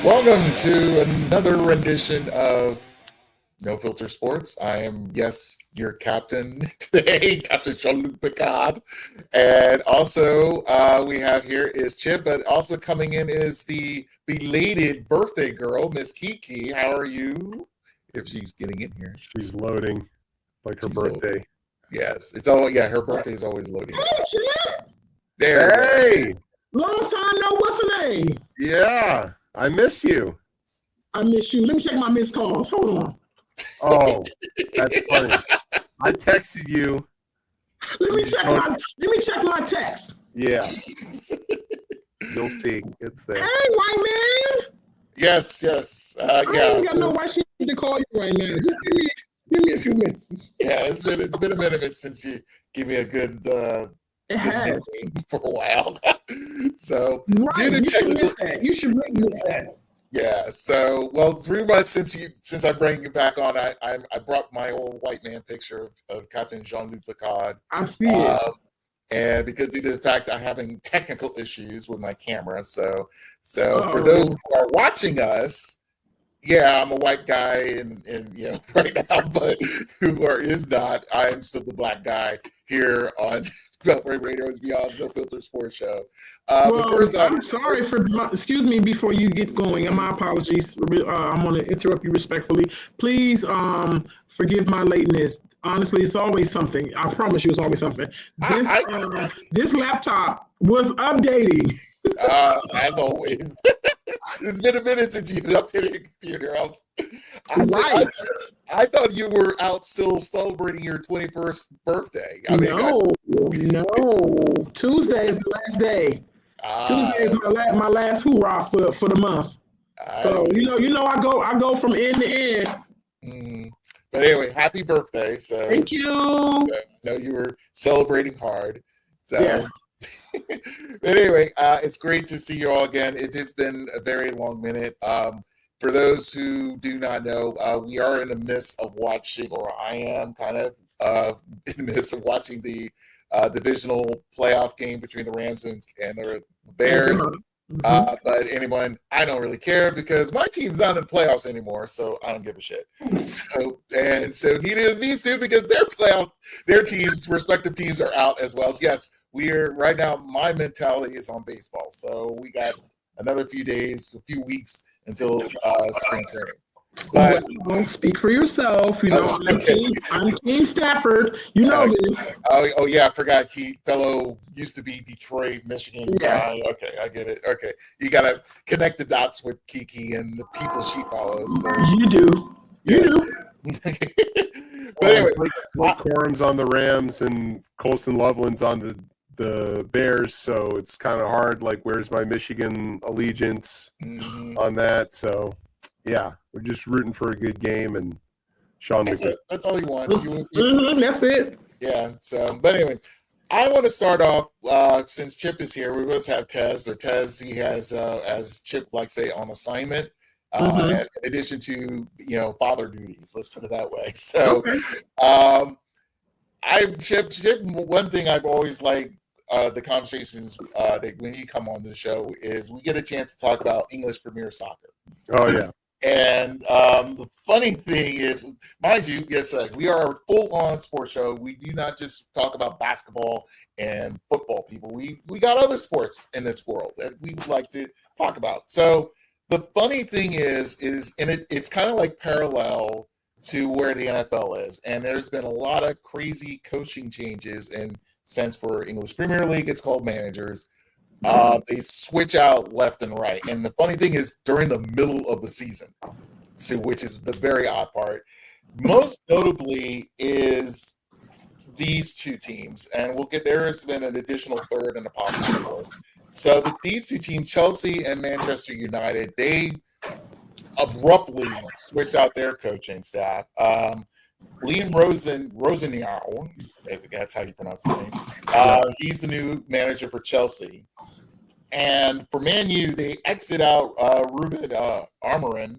Welcome to another rendition of No Filter Sports. I am, yes, your captain today, Captain Jean-Luc Picard. And also, we have here is Chip, but also coming in is the belated birthday girl, Miss Kiki. How are you? If she's getting in here. She's loading like her She's birthday. Yes, it's all, yeah, her birthday is always loading. Hey, Chip. There. Hey! Long time no what's her name? Yeah, I miss you. I miss you. Let me check my missed calls. Hold on. Oh, that's funny. I texted you. Let me check my text. Yeah, you'll see. It's there. Hey, white man. Yes. I Yeah. don't even know why she need to call you right now. Just give me a few minutes. Yeah, it's been a minute since you give me a good It has. for a while. So Right. due to You should technical, miss that. You should really miss that. yeah. So well, pretty much since I bring you back on, I brought my old white man picture of Captain Jean-Luc Picard, I see it. and because due to the fact I'm having technical issues with my camera, so for those who are watching us. Yeah, I'm a white guy and right now, but is not. I am still the black guy here on Beltway Radio's Beyond No Filter Sports Show. I'm sorry excuse me before you get going, and my apologies. I'm going to interrupt you respectfully. Please forgive my lateness. Honestly, it's always something. I promise you it's always something. This laptop was updating. As always. It's been a minute since you updated your computer. I thought you were out still celebrating your 21st birthday. No. Tuesday is the last day. Tuesday is my last hoorah for the month. So you know I go from end to end. But anyway, happy birthday! So thank you. So, know you were celebrating hard. So. Yes. But anyway, it's great to see you all again. It has been a very long minute. For those who do not know, we are in the midst of watching, or I am kind of in the midst of watching the divisional playoff game between the Rams and the Bears. But anyone, I don't really care because my team's not in the playoffs anymore, so I don't give a shit. So needs to because their teams, respective teams, are out as well. So yes, we are right now. My mentality is on baseball, so we got another few weeks until spring training. But speak for yourself. You know, I'm Team Stafford. You know this. Oh yeah, I forgot. He used to be Detroit, Michigan guy. Okay, I get it. Okay, you gotta connect the dots with Kiki and the people she follows. So. You do. Yes. You do. But anyway, Blake Corum's on the Rams and Colston Loveland's on the Bears, so it's kind of hard. Like, where's my Michigan allegiance on that? So. Yeah, we're just rooting for a good game, and Sean. That's all you want. That's it. Yeah. So, but anyway, I want to start off since Chip is here. We always have Tez, but Tez he has, as Chip likes to say, on assignment. In addition to father duties, let's put it that way. So, Chip. One thing I've always liked. The conversations that when you come on the show is we get a chance to talk about English Premier Soccer. Oh yeah. And the funny thing is, mind you, yes, we are a full-on sports show. We do not just talk about basketball and football, people. We got other sports in this world that we would like to talk about. So the funny thing is it's kind of like parallel to where the NFL is. And there's been a lot of crazy coaching changes in sense for English Premier League. It's called managers. They switch out left and right. And the funny thing is during the middle of the season, which is the very odd part. Most notably is these two teams. And there has been an additional third and a possible fourth. So these two teams, Chelsea and Manchester United, they abruptly switched out their coaching staff. Liam Rosenior, that's how you pronounce his name. He's the new manager for Chelsea. And for Man U, they exit out Ruben Amorim,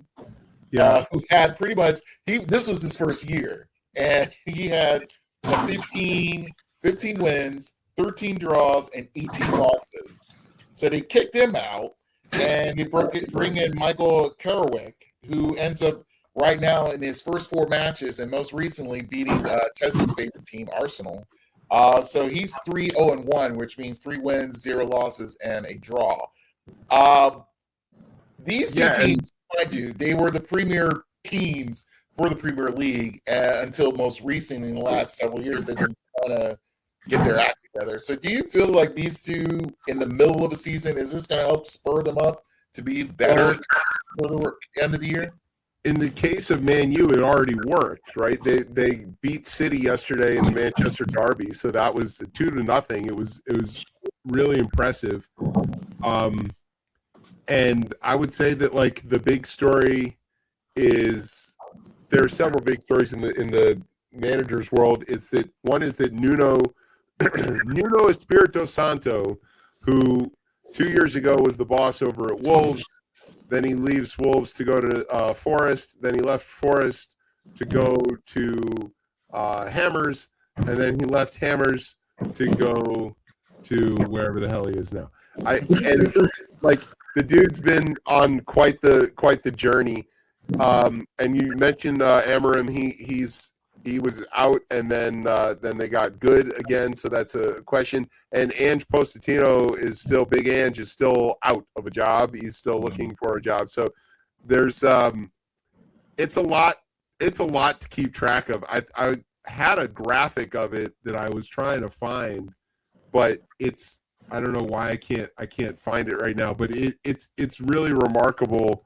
who had pretty much this was his first year, and he had 15 wins, 13 draws, and 18 losses. So they kicked him out. and they bring in Michael Carrick, who ends up right now in his first 4 matches and most recently beating Tez's favorite team, Arsenal. So he's 3-0-1, which means 3 wins, 0 losses, and a draw. These two teams, they were the premier teams for the Premier League until most recently in the last several years. They've been trying to get their act together. So do you feel like these two in the middle of the season, is this going to help spur them up to be better for the end of the year? In the case of Man U, it already worked, right? They beat City yesterday in the Manchester Derby, so that was 2-0. It was really impressive. And I would say that like the big story is there are several big stories in the manager's world. It's that one is that Nuno Espirito Santo, who 2 years ago was the boss over at Wolves. Then he leaves Wolves to go to Forest. Then he left Forest to go to Hammers. And then he left Hammers to go to wherever the hell he is now. The dude's been on quite the journey. And you mentioned Amorim. He was out, and then they got good again. So that's a question. And Ange Pochettino is still Big Ange is still out of a job. He's still looking for a job. So there's it's a lot to keep track of. I had a graphic of it that I was trying to find, but I don't know why I can't find it right now. But it's really remarkable.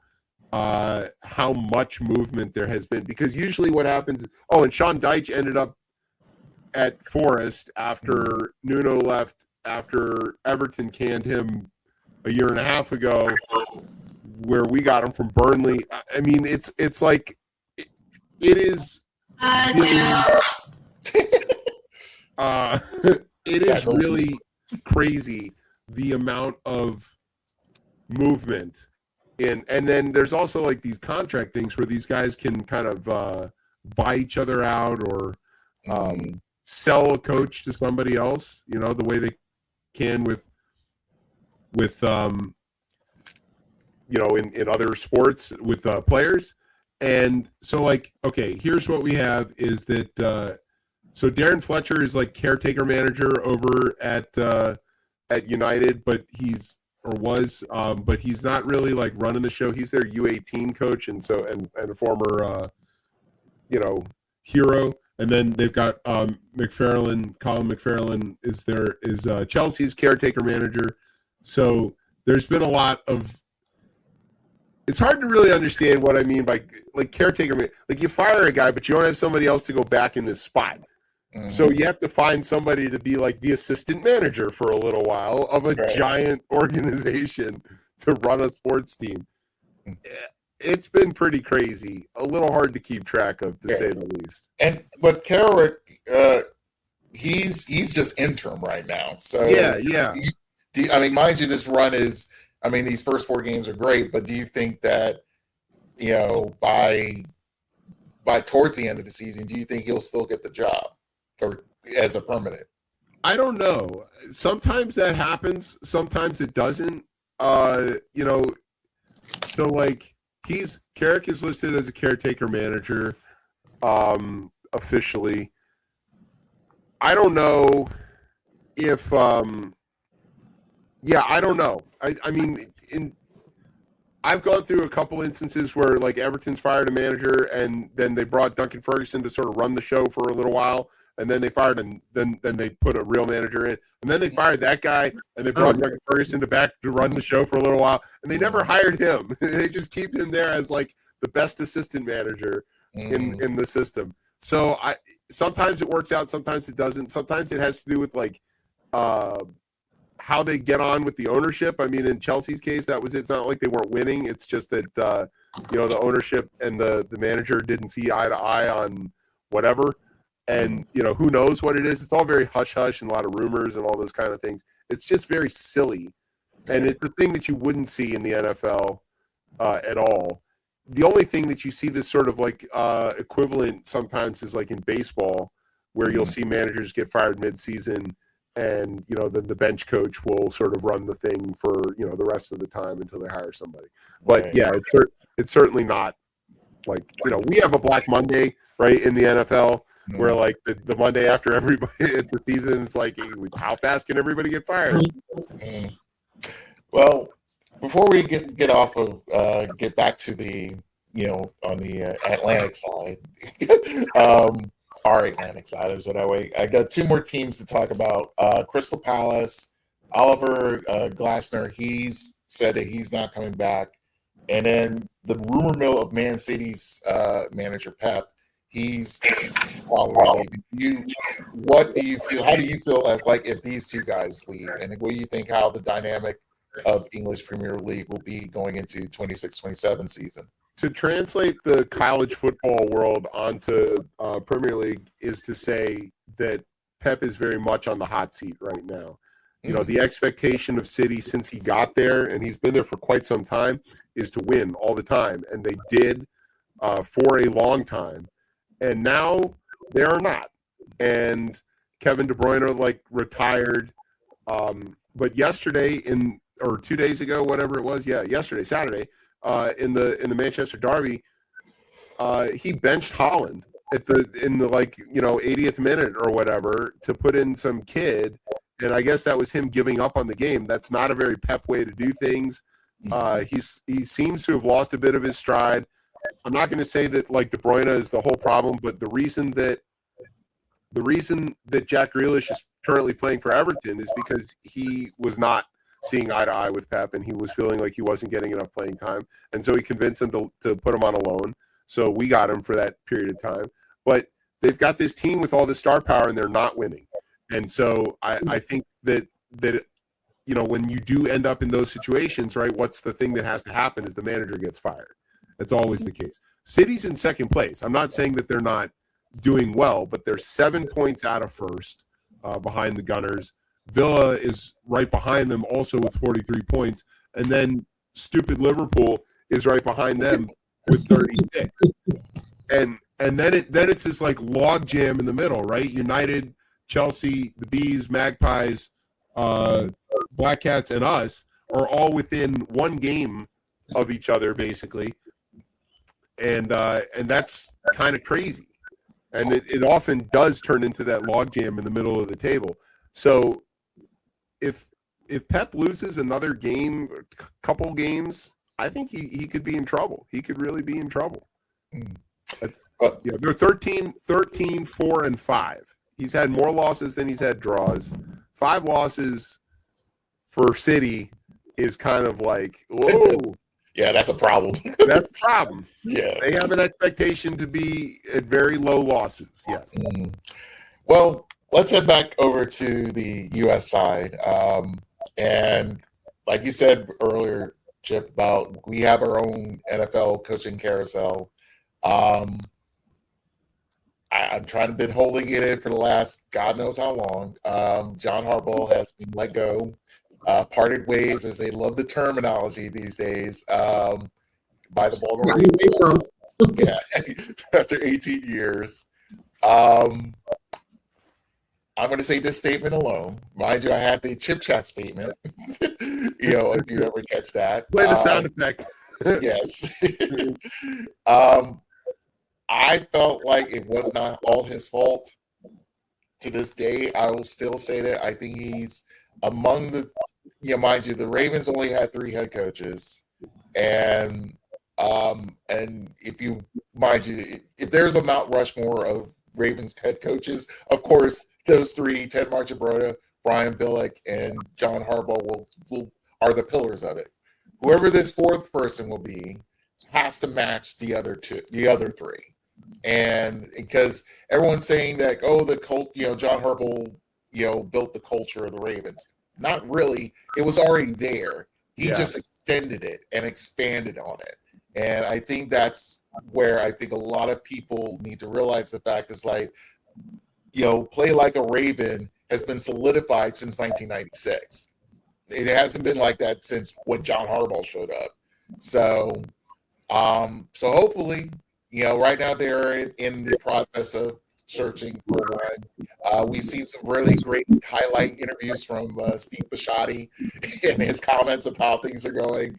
How much movement there has been, because usually what happens and Sean Dyche ended up at Forest after Nuno left, after Everton canned him a year and a half ago, where we got him from Burnley. I mean, it's like it is it is really crazy the amount of movement. And then there's also like these contract things where these guys can kind of buy each other out or sell a coach to somebody else, the way they can with in other sports with players. And so like, okay, here's what we have is that so Darren Fletcher is like caretaker manager over at United, but but he's not really like running the show. He's their U18 coach and a former hero. And then they've got Colin McFarlane is Chelsea's caretaker manager. So there's been a lot of, it's hard to really understand what I mean by like caretaker. Like you fire a guy, but you don't have somebody else to go back in this spot. Mm-hmm. So you have to find somebody to be like the assistant manager for a little while of a giant organization to run a sports team. It's been pretty crazy. A little hard to keep track of, to say the least. But Carrick, he's just interim right now. So yeah. I mean, mind you, this run is. I mean, these first 4 games are great, but do you think that by towards the end of the season, do you think he'll still get the job? Or as a permanent? I don't know. Sometimes that happens. Sometimes it doesn't. So like Carrick is listed as a caretaker manager, officially. I don't know if I don't know. I mean, I've gone through a couple instances where like Everton's fired a manager and then they brought Duncan Ferguson to sort of run the show for a little while. And then they fired and then they put a real manager in. And then they fired that guy and they brought Duncan Ferguson back to run the show for a little while. And they never hired him. They just keep him there as like the best assistant manager in the system. So sometimes it works out, sometimes it doesn't. Sometimes it has to do with like how they get on with the ownership. I mean, in Chelsea's case, that was it. It's not like they weren't winning. It's just that the ownership and the manager didn't see eye to eye on whatever. And, who knows what it is. It's all very hush-hush and a lot of rumors and all those kind of things. It's just very silly. And it's a thing that you wouldn't see in the NFL at all. The only thing that you see this sort of like equivalent sometimes is like in baseball, where you'll see managers get fired mid-season and then the bench coach will sort of run the thing for the rest of the time until they hire somebody. But Right. yeah, it's certainly not like we have a Black Monday, right, in the NFL, where like the Monday after everybody at the season, it's like, how fast can everybody get fired? Mm. Well, before we get off of get back to the on the Atlantic side, our Atlantic side is what I got two more teams to talk about. Crystal Palace, Oliver Glasner, he's said that he's not coming back, and then the rumor mill of Man City's manager Pep. He's already. What do you feel? How do you feel like if these two guys leave? And what do you think how the dynamic of English Premier League will be going into 26-27 season? To translate the college football world onto Premier League is to say that Pep is very much on the hot seat right now. The expectation of City since he got there, and he's been there for quite some time, is to win all the time. And they did for a long time. And now they are not. And Kevin De Bruyne retired. But yesterday or 2 days ago, whatever it was, yesterday, Saturday, in the Manchester Derby, he benched Holland in the 80th minute or whatever to put in some kid, and I guess that was him giving up on the game. That's not a very Pep way to do things. He seems to have lost a bit of his stride. I'm not going to say that De Bruyne is the whole problem, but the reason that Jack Grealish is currently playing for Everton is because he was not seeing eye to eye with Pep, and he was feeling like he wasn't getting enough playing time, and so he convinced him to put him on a loan. So we got him for that period of time. But they've got this team with all this star power, and they're not winning. And so I think that when you do end up in those situations, right, what's the thing that has to happen is the manager gets fired. That's always the case. City's in second place. I'm not saying that they're not doing well, but they're 7 points out of first behind the Gunners. Villa is right behind them also with 43 points. And then stupid Liverpool is right behind them with 36. And then it's this log jam in the middle, right? United, Chelsea, the Bees, Magpies, Black Cats, and us are all within one game of each other, basically. And that's kind of crazy. And it often does turn into that logjam in the middle of the table. So if Pep loses another game, couple games, I think he could be in trouble. He could really be in trouble. They're 13, 4, and 5. He's had more losses than he's had draws. 5 losses for City is kind of whoa. Yeah, that's a problem. That's a problem. Yeah. They have an expectation to be at very low losses. Yes. Mm-hmm. Well, let's head back over to the U.S. side. And like you said earlier, Chip, about we have our own NFL coaching carousel. I'm trying to been holding it in for the last God knows how long. John Harbaugh has been let go. Parted ways, as they love the terminology these days, by the Baltimore Ravens. Yeah, after 18 years. I'm going to say this statement alone. Mind you, I had the Chip Chat statement. If you ever catch that. Play the sound effect. Yes. I felt like it was not all his fault. To this day, I will still say that I think he's among the, mind you, the Ravens only had 3 head coaches, and if you, mind you, if there's a Mount Rushmore of Ravens head coaches, of course those 3, Ted Marchibroda, Brian Billick, and John Harbaugh are the pillars of it. Whoever this 4th person will be has to match the other 3. And because everyone's saying that, the cult, John Harbaugh, built the culture of the Ravens. Not really. It was already there. He just extended it and expanded on it. And I think that's where I think a lot of people need to realize the fact is play like a Raven has been solidified since 1996. It hasn't been like that since when John Harbaugh showed up. So hopefully, right now they're in the process of searching for one. We've seen some really great highlight interviews from Steve Bisciotti and his comments of how things are going.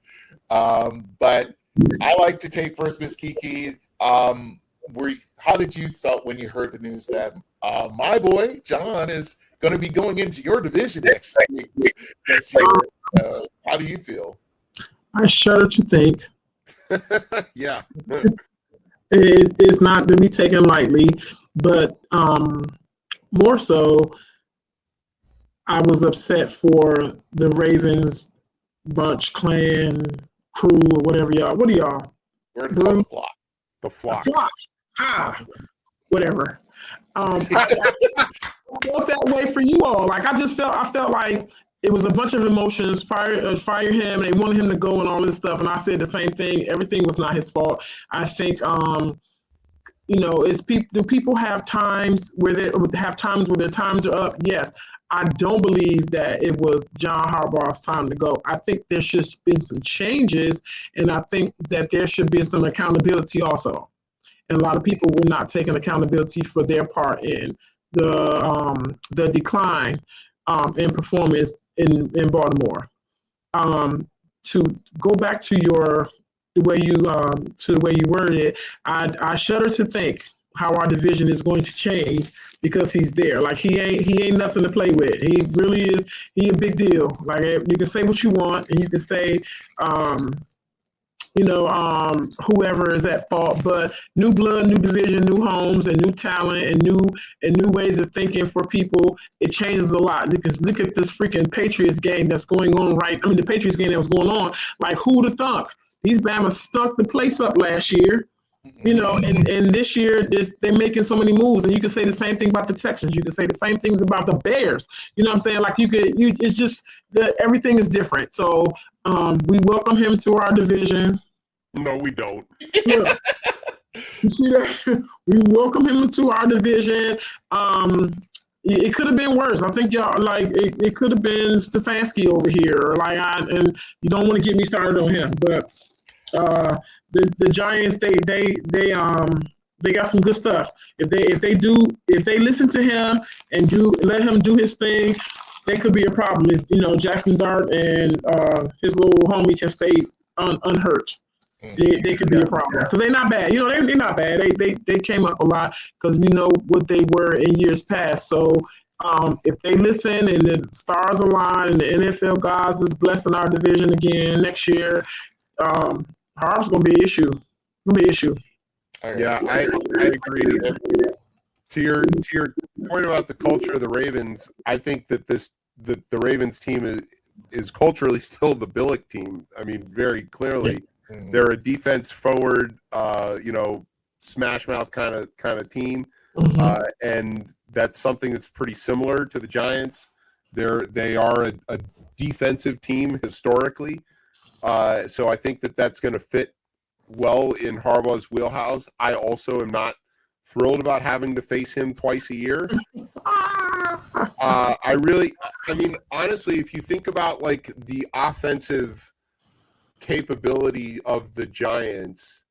But I like to take first, Miss Kiki. How did you felt when you heard the news that my boy John is going to be going into your division next year? How do you feel? I shudder to think. Yeah. It is not to be taken lightly, but more so, I was upset for the Ravens bunch, clan, crew, or whatever y'all. What are y'all? We're in the flock. The flock. Whatever. I felt that way for you all. Like I felt like it was a bunch of emotions. Fire him. They wanted him to go and all this stuff. And I said the same thing. Everything was not his fault. I think do people have times where their times are up? Yes. I don't believe that it was John Harbaugh's time to go. I think there should have been some changes, and I think that there should be some accountability also. And a lot of people were not taking accountability for their part in the decline in performance in Baltimore. To go back to the way you worded it, I shudder to think how our division is going to change because he's there. Like he ain't nothing to play with. He really is. He a big deal. Like you can say what you want, and you can say, whoever is at fault, but new blood, new division, new homes, and new talent, and new ways of thinking for people. It changes a lot. Look at this freaking Patriots game that's going on the Patriots game that was going on. Like who'd have thunk? These Bama stunk the place up last year. And this year they're making so many moves, and you can say the same thing about the Texans. You can say the same things about the Bears. You know what I'm saying? Like it's just that everything is different. So we welcome him to our division. No, we don't. Yeah. You see that? We welcome him to our division. It could have been worse. I think y'all it could have been Stefanski over here. And you don't want to get me started on him, but. The Giants they got some good stuff. If they listen to him and let him do his thing, they could be a problem. If Jackson Dart and his little homie can stay unhurt, they could be a problem because they're not bad. They're not bad. They came up a lot because we know what they were in years past. So if they listen and the stars align and the NFL gods is blessing our division again next year. Harb's gonna be an issue. Yeah, I agree. To your point about the culture of the Ravens, I think that the Ravens team is culturally still the Billick team. I mean, very clearly, they're a defense forward, smash mouth kind of team, and that's something that's pretty similar to the Giants. They are a defensive team historically. So I think that's going to fit well in Harbaugh's wheelhouse. I also am not thrilled about having to face him twice a year. Honestly, if you think about like the offensive capability of the Giants,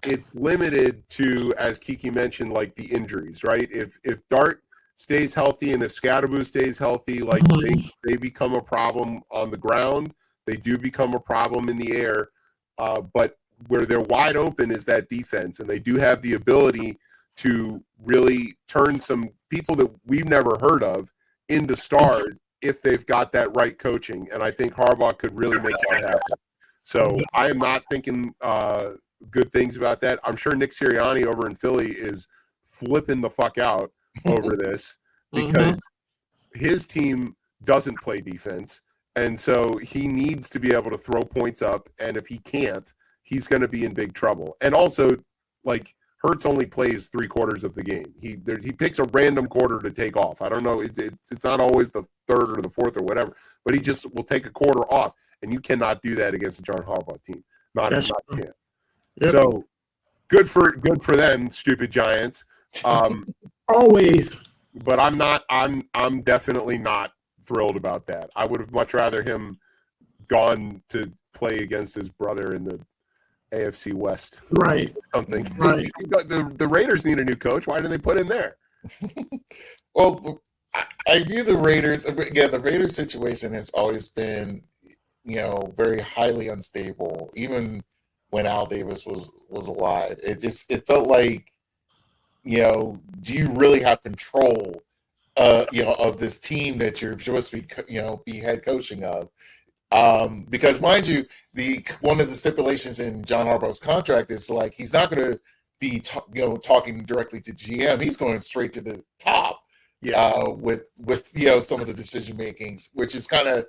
it's limited to, as Kiki mentioned, like the injuries, right? If Dart stays healthy and if Scadaboo stays healthy, like they become a problem on the ground. They do become a problem in the air, but where they're wide open is that defense, and they do have the ability to really turn some people that we've never heard of into stars if they've got that right coaching, and I think Harbaugh could really make that happen. So I am not thinking good things about that. I'm sure Nick Sirianni over in Philly is flipping the fuck out over this because his team doesn't play defense. And so he needs to be able to throw points up, and if he can't, he's going to be in big trouble. And also, like, Hurts only plays 3/4 of the game. He picks a random quarter to take off. I don't know. It's not always the third or the fourth or whatever, but he just will take a quarter off, and you cannot do that against the John Harbaugh team. Not can't. Yep. So good for them, stupid Giants. Always. But I'm definitely not thrilled about that. I would have much rather him gone to play against his brother in the AFC West. Right. Something. Right. The Raiders need a new coach. Why didn't they put him there? Well, I view the Raiders again. The Raiders situation has always been, very highly unstable. Even when Al Davis was alive, it felt like, do you really have control, of this team that you're supposed to be head coaching of? Because mind you, one of the stipulations in John Harbaugh's contract is like he's not going to be talking directly to GM. He's going straight to the top. Yeah. With some of the decision makings, which is kind of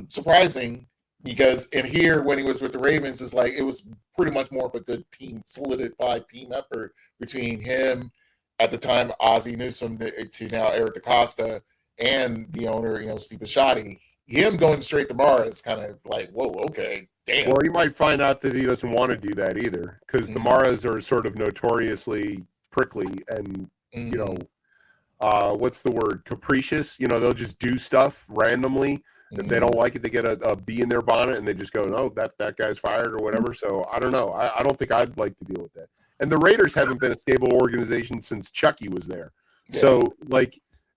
surprising because in here when he was with the Ravens, it's like it was pretty much more of a good team, solidified team effort between him at the time, Ozzie Newsome, to now Eric DaCosta, and the owner, Steve Bisciotti. Him going straight to Mara is kind of like, whoa, okay, damn. Well, he might find out that he doesn't want to do that either, because the Maras are sort of notoriously prickly and what's the word? Capricious. They'll just do stuff randomly. If they don't like it, they get a bee in their bonnet and they just go, no, that guy's fired or whatever. So I don't know. I don't think I'd like to deal with that. And the Raiders haven't been a stable organization since Chucky was there. Yeah. So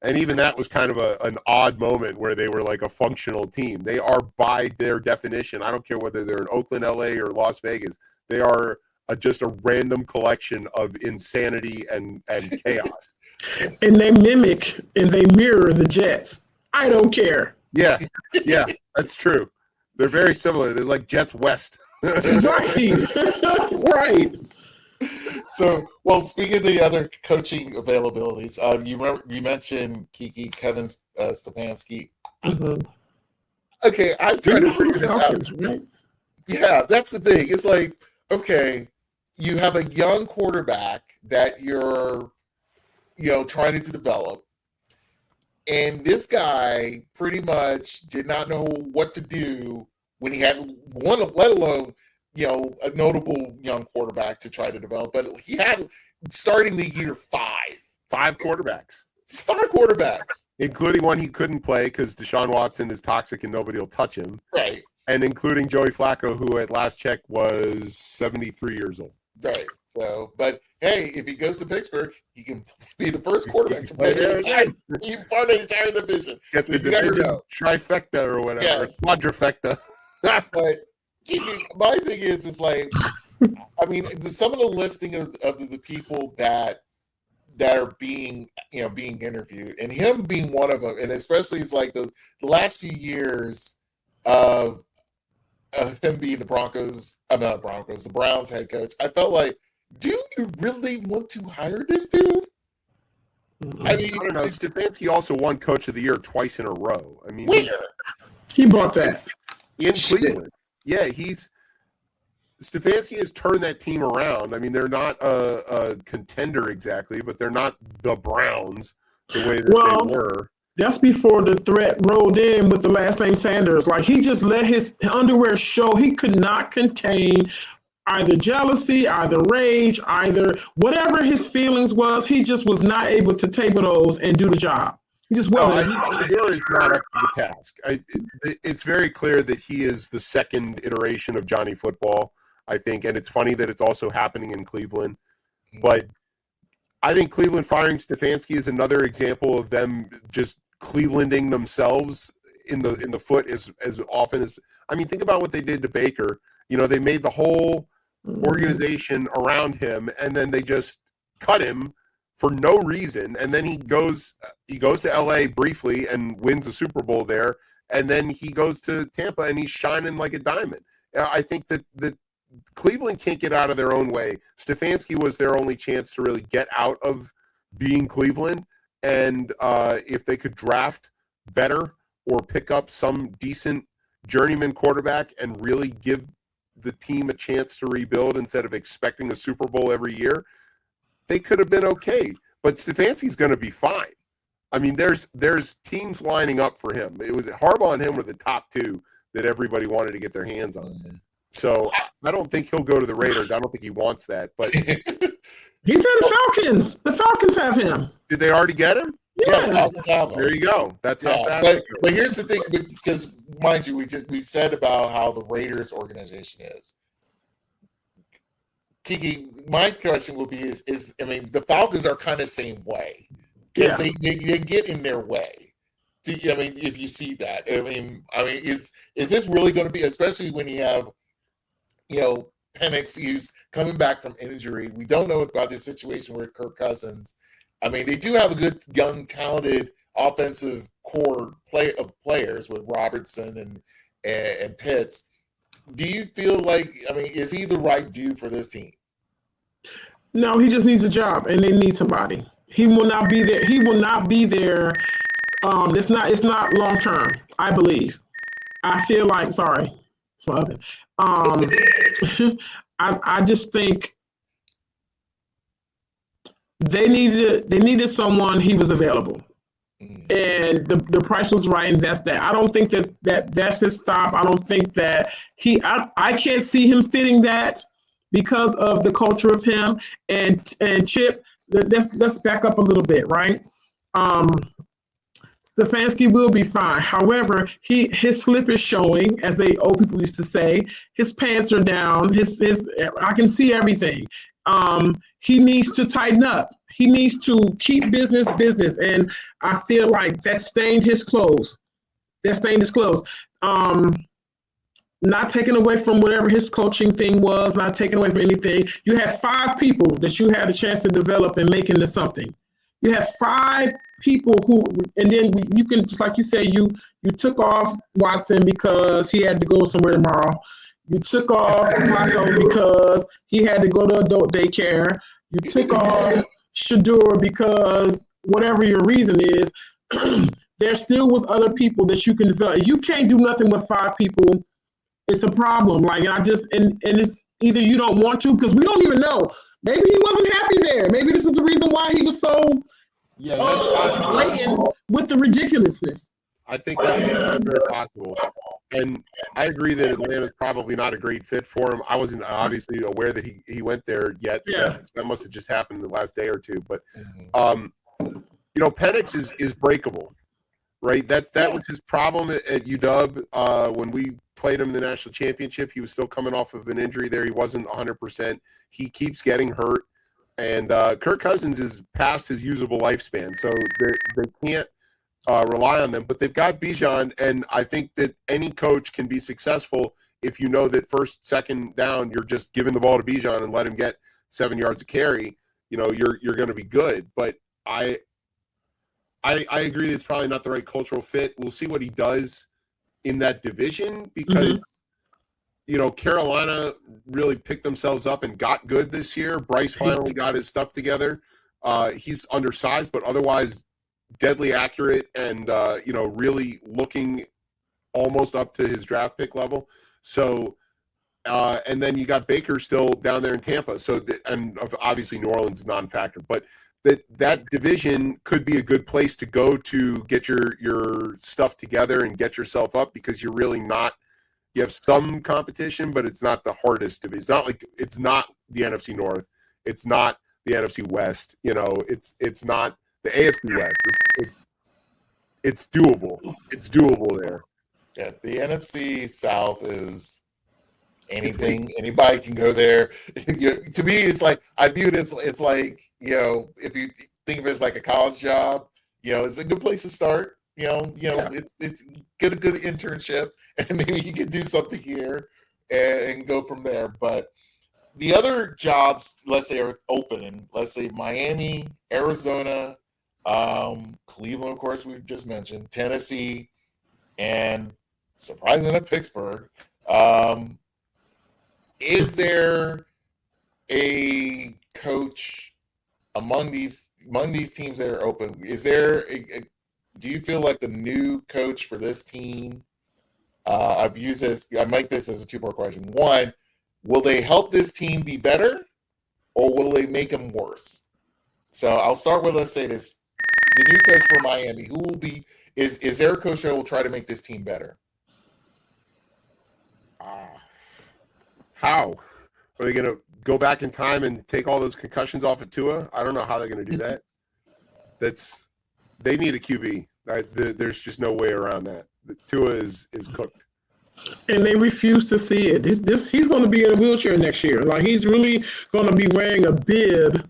and even that was kind of an odd moment where they were like a functional team. They are, by their definition, I don't care whether they're in Oakland, LA, or Las Vegas, they are just a random collection of insanity and chaos. And they mimic and they mirror the Jets. I don't care. Yeah, that's true. They're very similar. They're like Jets West. Right. So, well, speaking of the other coaching availabilities, you mentioned Kevin Stefanski. Mm-hmm. Okay, I'm trying to figure this out. Right? Yeah, that's the thing. It's like, okay, you have a young quarterback that you're, trying to develop, and this guy pretty much did not know what to do when he had one, let alone, a notable young quarterback to try to develop. But he had, starting the year, five quarterbacks. 5 quarterbacks. Including one he couldn't play because Deshaun Watson is toxic and nobody will touch him. Right. And including Joey Flacco, who at last check was 73 years old. Right. So, but hey, if he goes to Pittsburgh, he can be the first quarterback to play the entire division. Get the division trifecta or whatever. Yes. Quadrifecta. But my thing is, it's like, I mean, some of the listing of the people that are being interviewed, and him being one of them, and especially it's like the last few years of him being the Browns head coach. I felt like, do you really want to hire this dude? I mean, I don't know. Stefanski also won Coach of the Year twice in a row. I mean, he brought that in Cleveland. Yeah, Stefanski has turned that team around. I mean, they're not a contender exactly, but they're not the Browns the way that they were. That's before the threat rolled in with the last name Sanders. Like, he just let his underwear show. He could not contain either jealousy, either rage, either whatever his feelings was. He just was not able to table those and do the job. He just wasn't. Shador is not up to the task. It's very clear that he is the second iteration of Johnny Football, I think. And it's funny that it's also happening in Cleveland. But I think Cleveland firing Stefanski is another example of them just Clevelanding themselves in the foot as often as, I mean, think about what they did to Baker. They made the whole organization around him, and then they just cut him for no reason. And then he goes to LA briefly and wins a Super Bowl there, and then he goes to Tampa and he's shining like a diamond. I think that Cleveland can't get out of their own way. Stefanski was their only chance to really get out of being Cleveland. And if they could draft better or pick up some decent journeyman quarterback and really give the team a chance to rebuild instead of expecting a Super Bowl every year, they could have been okay. But Stefanski's going to be fine. I mean, there's teams lining up for him. It was Harbaugh and him were the top two that everybody wanted to get their hands on. So I don't think he'll go to the Raiders. I don't think he wants that. But he's in the Falcons. The Falcons have him. Did they already get him? Yeah. Falcons have him. There you go. That's how fast. But here's the thing, because mind you, we said about how the Raiders organization is. Kiki, my question will be is I mean, the Falcons are kind of the same way. because they get in their way. I mean, if you see that, I mean, is this really going to be, especially when you have, Penix, who's coming back from injury? We don't know about this situation with Kirk Cousins. I mean, they do have a good, young, talented offensive core of players with Robertson and Pitts. Do you feel like, is he the right dude for this team? No, he just needs a job, and they need somebody. He will not be there. He will not be there. It's not long term, I believe. I feel like, sorry, it's my oven. I just think they needed someone. He was available, and the price was right, and that's that. I don't think that's his stop. I don't think that I can't see him fitting that because of the culture of him and Chip. Let's back up a little bit, right? Stefanski will be fine. However, his slip is showing, as the old people used to say. His pants are down. I can see everything. He needs to tighten up. He needs to keep business, and I feel like that stained his clothes. Not taken away from whatever his coaching thing was, not taken away from anything. You have 5 people that you had a chance to develop and make into something. You have 5 people and then you can, just like you say, you took off Watson because he had to go somewhere tomorrow. You took off Flacco because he had to go to adult daycare. You took off Shador because whatever your reason is, there's still with other people that you can develop. If you can't do nothing with 5 people, it's a problem. Like, and it's either you don't want to, because we don't even know. Maybe he wasn't happy there. Maybe this is the reason why he was so blatant with the ridiculousness. I think that's very possible. And I agree that Atlanta's probably not a great fit for him. I wasn't obviously aware that he went there yet. Yeah. That must have just happened the last day or two. But, Penix is breakable, right? That was his problem at UW when we played him in the national championship. He was still coming off of an injury there. He wasn't 100%. He keeps getting hurt. And Kirk Cousins is past his usable lifespan, so they can't rely on them. But they've got Bijan, and I think that any coach can be successful if you know that first, second down, you're just giving the ball to Bijan and let him get 7 yards of carry. You're going to be good. But I agree that it's probably not the right cultural fit. We'll see what he does in that division because Carolina really picked themselves up and got good this year. Bryce finally got his stuff together. He's undersized, but otherwise deadly accurate and, really looking almost up to his draft pick level. So, and then you got Baker still down there in Tampa. So, and obviously New Orleans is non-factor, but that division could be a good place to go to get your stuff together and get yourself up because you're really not. You have some competition, but it's not the hardest of it. It's not the NFC North. It's not the NFC West. It's not the AFC West. It's doable. It's doable there. Yeah, the NFC South is anything. Anybody can go there. To me, it's like I view it as it's like if you think of it as like a college job, it's a good place to start. It's get a good internship, and maybe you can do something here and go from there. But the other jobs, let's say, are open. Let's say Miami, Arizona, Cleveland, of course, we've just mentioned, Tennessee, and surprisingly enough, Pittsburgh. Is there a coach among these teams that are open? Is there do you feel like the new coach for this team? I make this as a 2-part question. 1, will they help this team be better, or will they make them worse? So I'll start with, let's say this: the new coach for Miami. Who will be? Is there a coach that will try to make this team better? How? Are they going to go back in time and take all those concussions off of Tua? I don't know how they're going to do that. They need a QB. There's just no way around that. Tua is cooked. And they refuse to see it. He's going to be in a wheelchair next year. Like, he's really going to be wearing a bib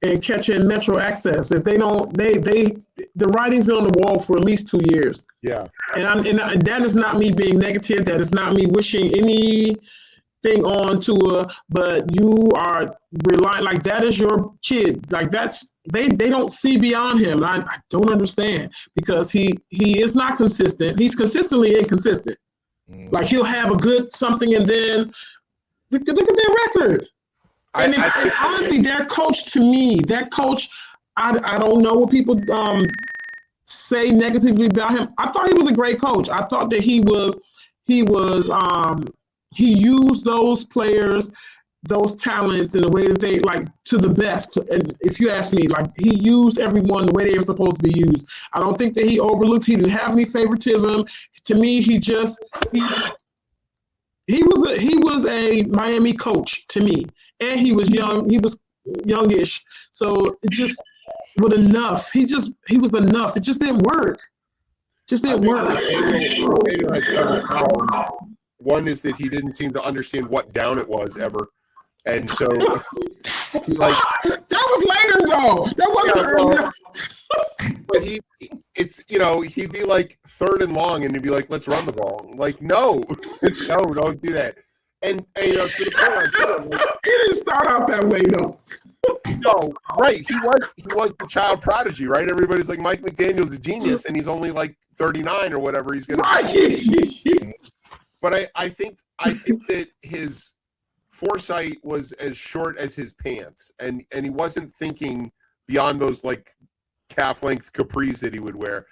and catching Metro Access. If they don't, the writing's been on the wall for at least 2 years. Yeah. And that is not me being negative. That is not me wishing anything on Tua, but you are relying, like, that is your kid. Like, that's, they don't see beyond him. I don't understand, because he is not consistent. He's consistently inconsistent. Like, he'll have a good something, and then look at their record. And honestly, that coach, to me, I don't know what people say negatively about him. I thought he was a great coach. I thought that he used those players, those talents, in a way that they, like, to the best. And if you ask me, like, he used everyone the way they were supposed to be used. I don't think that he overlooked. He didn't have any favoritism. To me, he was a Miami coach to me, and he was young. He was youngish, so it just was enough. He was enough. It just didn't work. One is that he didn't seem to understand what down it was ever, and so like that was later though. That wasn't earlier. But he'd be like 3rd and long, and he'd be like, "Let's run the ball." Like, no, no, don't do that. And to the point, he didn't start out that way though. No, right? He was the child prodigy, right? Everybody's like, Mike McDaniel's a genius, and he's only like 39 or whatever he's gonna. Right. But I think that his foresight was as short as his pants, and he wasn't thinking beyond those, like, calf length capris that he would wear.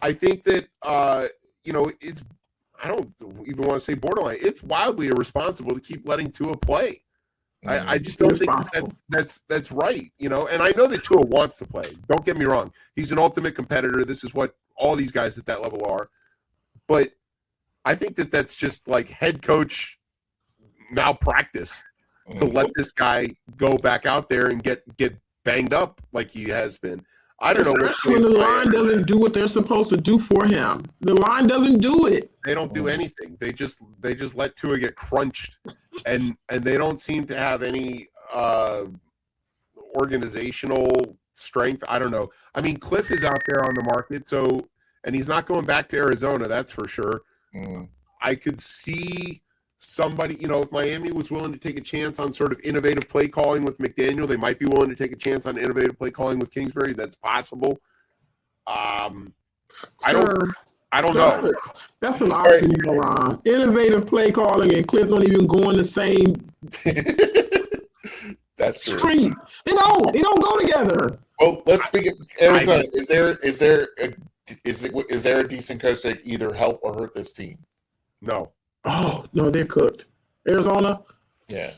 I think that it's, I don't even want to say borderline. It's wildly irresponsible to keep letting Tua play. I just don't think that's right, And I know that Tua wants to play. Don't get me wrong. He's an ultimate competitor. This is what all these guys at that level are. But I think that that's just like head coach malpractice to let this guy go back out there and get banged up like he has been. I don't know. Especially when the line doesn't do what they're supposed to do for him. The line doesn't do it. They don't do anything. They just let Tua get crunched, and they don't seem to have any organizational strength. I don't know. I mean, Cliff is out there on the market, and he's not going back to Arizona. That's for sure. I could see somebody, if Miami was willing to take a chance on sort of innovative play calling with McDaniel, they might be willing to take a chance on innovative play calling with Kingsbury. That's possible. I don't know. That's an oxymoron. Innovative play calling and Cliff don't even go in the same That's true. street. They don't go together. Well, let's speak of Arizona. Is there a decent coach that either help or hurt this team? No. Oh, no, they're cooked. Arizona? Yeah.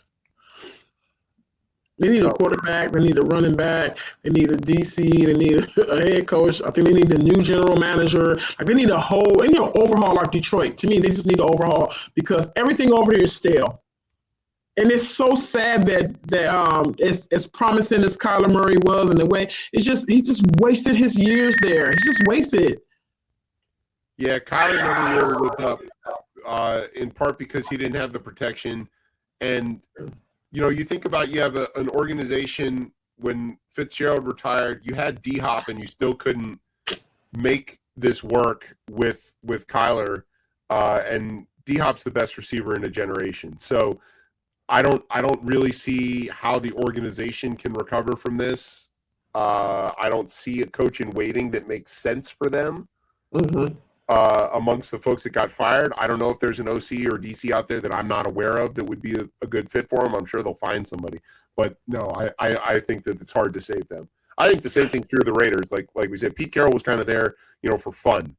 They need a quarterback. They need a running back. They need a DC. They need a head coach. I think they need a new general manager. Like, they need a whole, overhaul like Detroit. To me, they just need to overhaul because everything over there is stale. And it's so sad that as promising as Kyler Murray was in a way, he just wasted his years there. He just wasted. Yeah, Kyler never really looked up. In part because he didn't have the protection. And, you think about, you have an organization when Fitzgerald retired, you had D-Hop and you still couldn't make this work with Kyler. And D-Hop's the best receiver in a generation. So I don't really see how the organization can recover from this. I don't see a coach in waiting that makes sense for them. Mm-hmm. Amongst the folks that got fired. I don't know if there's an OC or DC out there that I'm not aware of that would be a good fit for them. I'm sure they'll find somebody. But no, I think that it's hard to save them. I think the same thing through the Raiders. Like we said, Pete Carroll was kind of there, for fun.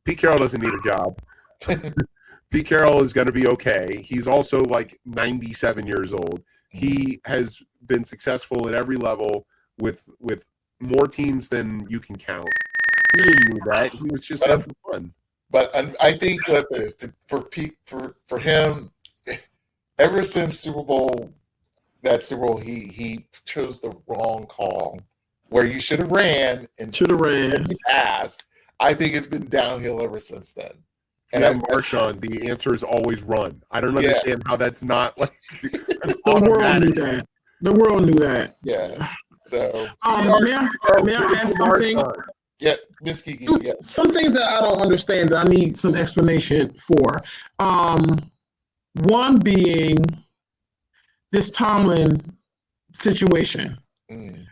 Pete Carroll doesn't need a job. Pete Carroll is going to be okay. He's also like 97 years old. He has been successful at every level with more teams than you can count. He didn't do that. He was just having fun. But I think for him, ever since Super Bowl, he chose the wrong call where you should have ran and passed. I think it's been downhill ever since then. And Marshawn, the answer is always run. I don't understand how that's not like the world knew that. The world knew that. Yeah. So may I ask something? yeah, Miss Kiki. Yeah. Some things that I don't understand that I need some explanation for. One being this Tomlin situation. Mm.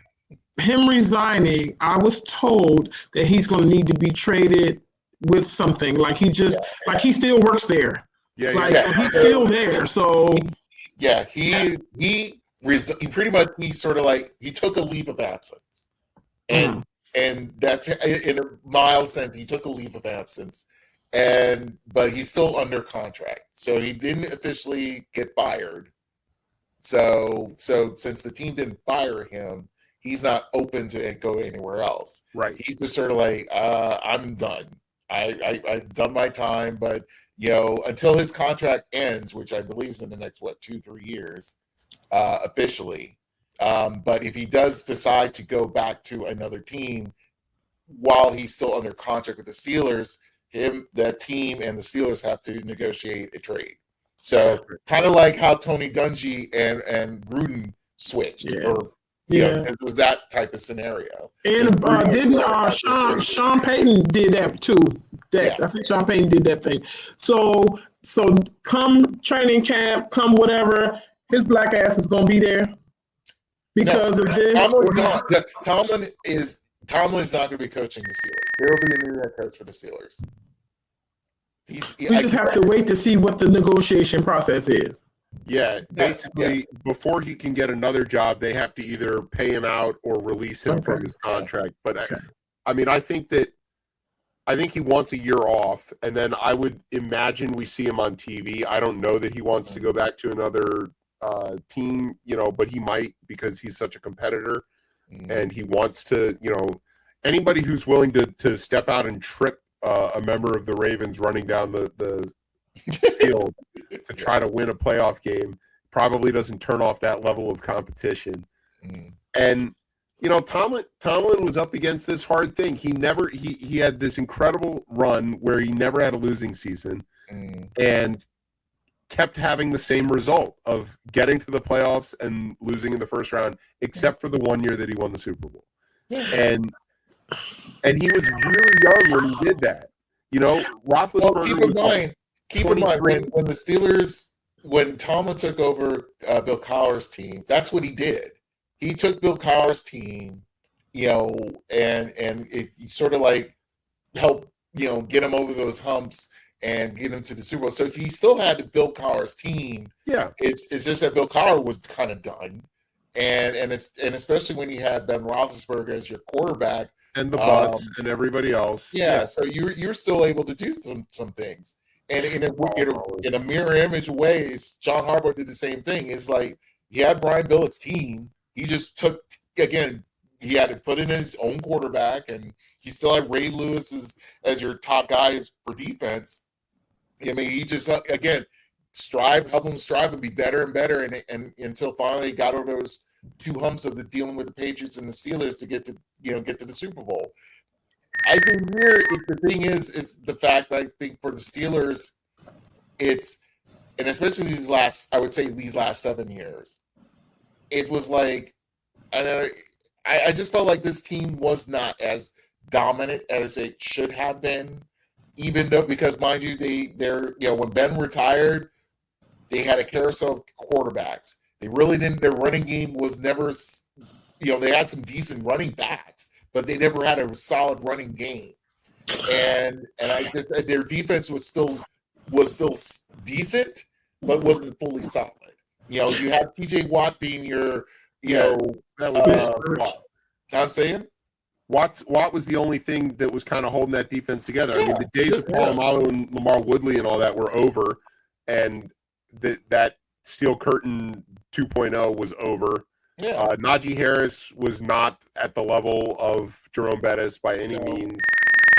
Him resigning, I was told that he's going to need to be traded with something. Like he still works there. Yeah, So he's still there. So yeah, he pretty much he took a leave of absence, and that's in a mild sense. He took a leave of absence, but he's still under contract, so he didn't officially get fired. So since the team didn't fire him, he's not open to go anywhere else. Right. He's just sort of like, I'm done. I've done my time, but until his contract ends, which I believe is in the next 2-3 years, officially. But if he does decide to go back to another team while he's still under contract with the Steelers, that team and the Steelers have to negotiate a trade. So kind of like how Tony Dungy and Gruden switched. It was that type of scenario. And didn't Sean Payton did that too? I think Sean Payton did that thing. So come training camp, come whatever, his black ass is gonna be there because of this. Tomlin's not gonna be coaching the Steelers. There will be a new head coach for the Steelers. We just have to wait to see what the negotiation process is. Yeah, basically, before he can get another job, they have to either pay him out or release him from his contract. But I think he wants a year off, and then I would imagine we see him on TV. I don't know that he wants to go back to another team, but he might because he's such a competitor, and he wants to, anybody who's willing to step out and trip a member of the Ravens running down the field to try to win a playoff game probably doesn't turn off that level of competition. And Tomlin was up against this hard thing. He had this incredible run where he never had a losing season and kept having the same result of getting to the playoffs and losing in the first round, except for the 1 year that he won the Super Bowl. And he was really young when he did that. Roethlisberger keep in mind when the Steelers, when Tomlin took over Bill Cowher's team, that's what he did. He took Bill Cowher's team, and it sort of like helped, get him over those humps and get him to the Super Bowl. So he still had to Bill Cowher's team. Yeah, it's just that Bill Cowher was kind of done, and especially when you had Ben Roethlisberger as your quarterback and the bus and everybody else. Yeah, so you're still able to do some things. And in a mirror image ways, John Harbaugh did the same thing. It's like he had Brian Billett's team. He just took, again, he had to put in his own quarterback, and he still had Ray Lewis as your top guy for defense. I mean, he just, again, help him strive and be better and better, and until finally he got over those two humps of dealing with the Patriots and the Steelers to get to the Super Bowl. I think the thing is the fact that I think for the Steelers, and especially these last 7 years, it was like, I just felt like this team was not as dominant as it should have been, even though, because mind you, they're when Ben retired, they had a carousel of quarterbacks. They really didn't. Their running game was never, they had some decent running backs, but they never had a solid running game. And their defense was still decent, but wasn't fully solid. You have TJ Watt being your, I'm saying Watt was the only thing that was kind of holding that defense together. I mean, the days of Polamalu and Lamar Woodley and all that were over, and that Steel Curtain 2.0 was over. Yeah. Najee Harris was not at the level of Jerome Bettis by any means.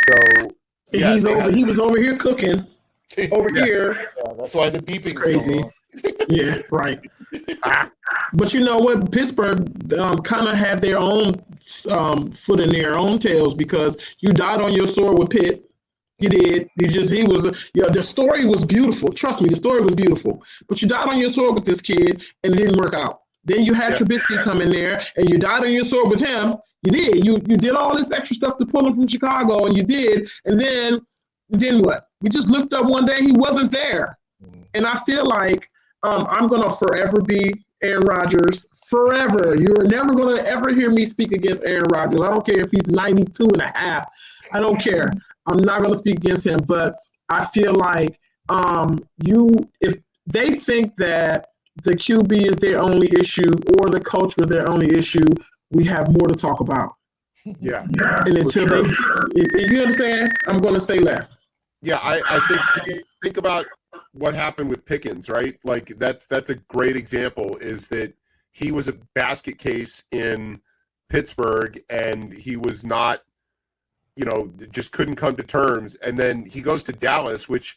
So he was over here cooking. Over here. Yeah, that's why the beeping is crazy. Yeah, right. But you know what? Pittsburgh kind of had their own foot in their own tails, because you died on your sword with Pitt. You did. The story was beautiful. Trust me, the story was beautiful. But you died on your sword with this kid, and it didn't work out. Then you had Trubisky come in there, and you died on your sword with him. You did. You did all this extra stuff to pull him from Chicago, and you did. And then what? We just looked up one day, he wasn't there. And I feel like I'm going to forever be Aaron Rodgers. Forever. You're never going to ever hear me speak against Aaron Rodgers. I don't care if he's 92 and a half. I don't care. I'm not going to speak against him. But I feel like if they think that the QB is their only issue or the coach was their only issue, we have more to talk about. Yeah. And until they, you understand, I'm going to say less. Yeah, I think about what happened with Pickens, right? Like that's a great example, is that he was a basket case in Pittsburgh and he was not, just couldn't come to terms. And then he goes to Dallas, which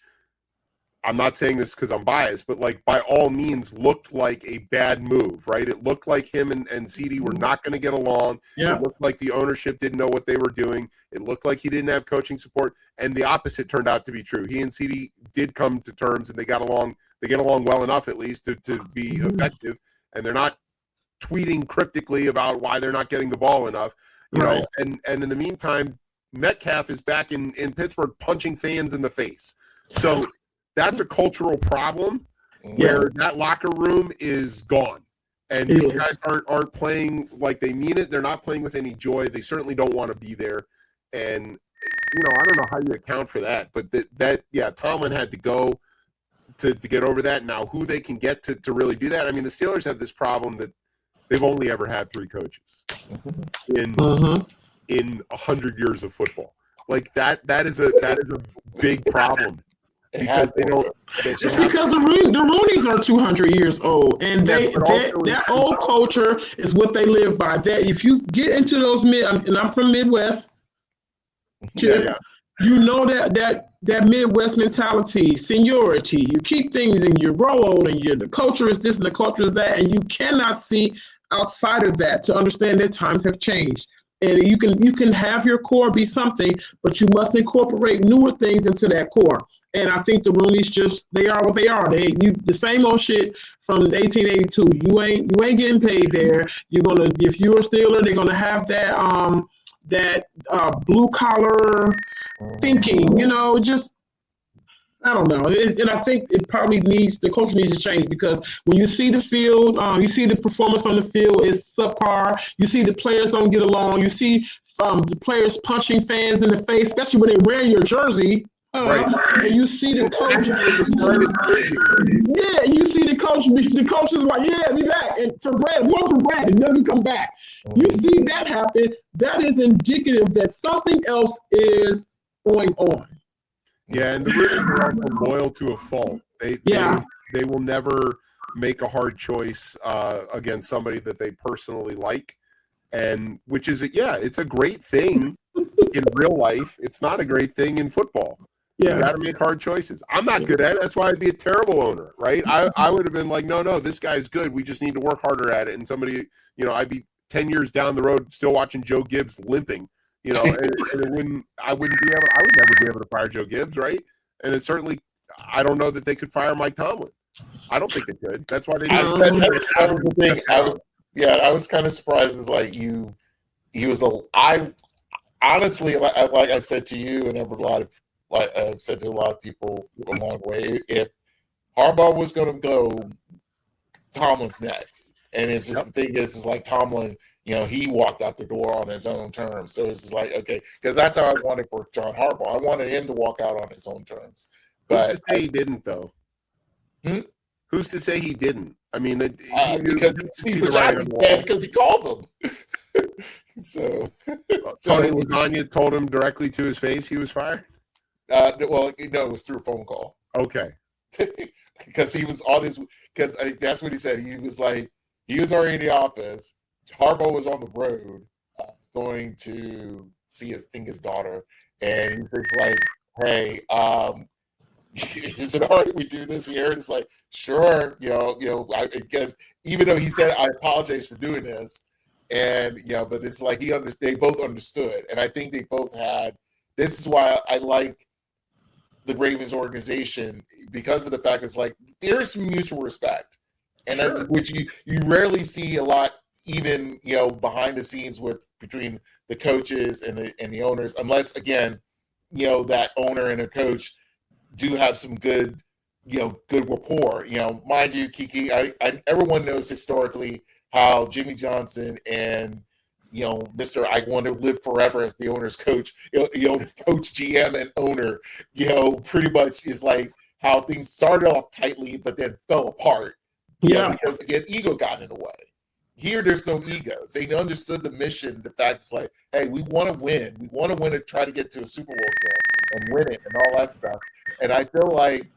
I'm not saying this because I'm biased, but like by all means looked like a bad move, right? It looked like him and CD were not going to get along. Yeah. It looked like the ownership didn't know what they were doing. It looked like he didn't have coaching support, and the opposite turned out to be true. He and CD did come to terms, and they got along. They get along well enough, at least, to be effective, and they're not tweeting cryptically about why they're not getting the ball enough, you know. And in the meantime, Metcalf is back in Pittsburgh punching fans in the face. So that's a cultural problem where that locker room is gone. And these guys aren't playing like they mean it. They're not playing with any joy. They certainly don't want to be there. And, I don't know how you account for that. But Tomlin had to go to get over that. Now, who they can get to really do that? I mean, the Steelers have this problem that they've only ever had 3 coaches in 100 years of football. Like that is a big problem. Because it's because the Rooneys are 200 years old, and that old culture is what they live by. That if you get into those and I'm from Midwest, you know that Midwest mentality, seniority. You keep things and you grow old, and the culture is this and the culture is that, and you cannot see outside of that to understand that times have changed. And you can have your core be something, but you must incorporate newer things into that core. And I think the Rooneys they are what they are. The same old shit from 1882. You ain't getting paid there. If you're a Steeler, they're gonna have that blue collar thinking. Just I don't know. And I think the culture needs to change, because when you see the field, you see the performance on the field is subpar. You see the players don't get along. You see the players punching fans in the face, especially when they're wearing your jersey. And you see the coach. You see the coach. The coach is like, be back. And for Brad, it doesn't come back. You see that happen. That is indicative that something else is going on. Yeah, and the Rooneys are also loyal to a fault. They will never make a hard choice against somebody that they personally like, and which is it's a great thing in real life. It's not a great thing in football. You got to make hard choices. I'm not good at it. That's why I'd be a terrible owner, right? I would have been like, no, this guy's good. We just need to work harder at it. And somebody, I'd be 10 years down the road still watching Joe Gibbs limping, and I would never be able to fire Joe Gibbs, right? And it certainly, I don't know that they could fire Mike Tomlin. I don't think they could. That's why they did. That was the thing. I was kind of surprised. I honestly, like I said to you and I've said to a lot of people along the way, if Harbaugh was going to go, Tomlin's next. And it's just the thing is like Tomlin, he walked out the door on his own terms. So it's just like, okay, because that's how I wanted for John Harbaugh. I wanted him to walk out on his own terms. But who's to say he didn't, though? Who's to say he didn't? I mean, because he called them. So Tony Lasagna told him directly to his face he was fired? It was through a phone call. Okay. Because he was on his – because that's what he said. He was like – he was already in the office. Harbaugh was on the road going to see his daughter. And he was like, hey, is it all right we do this here? And it's like, sure. I guess even though he said, I apologize for doing this. And, but it's like they both understood. And I think they both had – this is why I like the Ravens organization, because of the fact it's like there's mutual respect. And that's which you rarely see a lot, even behind the scenes between the coaches and the owners, unless again, that owner and a coach do have some good rapport. Mind you, Kiki, everyone knows historically how Jimmy Johnson and Mr. I want to live forever as the owner's coach, coach, GM, and owner, pretty much is like how things started off tightly, but then fell apart. Because again, ego got in the way. Here, there's no egos. They understood the mission. The fact is like, hey, we want to win. We want to win and try to get to a Super Bowl game and win it and all that stuff. And I feel like,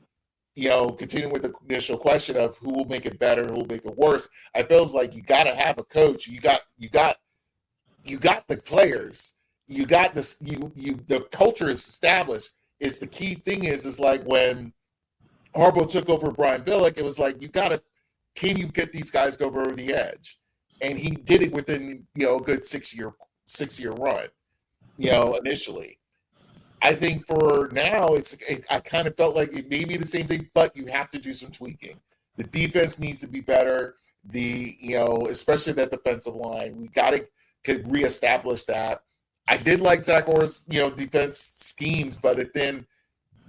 continuing with the initial question of who will make it better, who will make it worse, I feels like you got to have a coach. You got the players. You got this. The culture is established. It's the key thing is like when Harbaugh took over Brian Billick, it was like can you get these guys over the edge? And he did it within a good 6-year run, initially. I think for now, I kind of felt like it may be the same thing, but you have to do some tweaking. The defense needs to be better. Especially that defensive line, we got to reestablish that. I did like Zach Orr's defense schemes, but then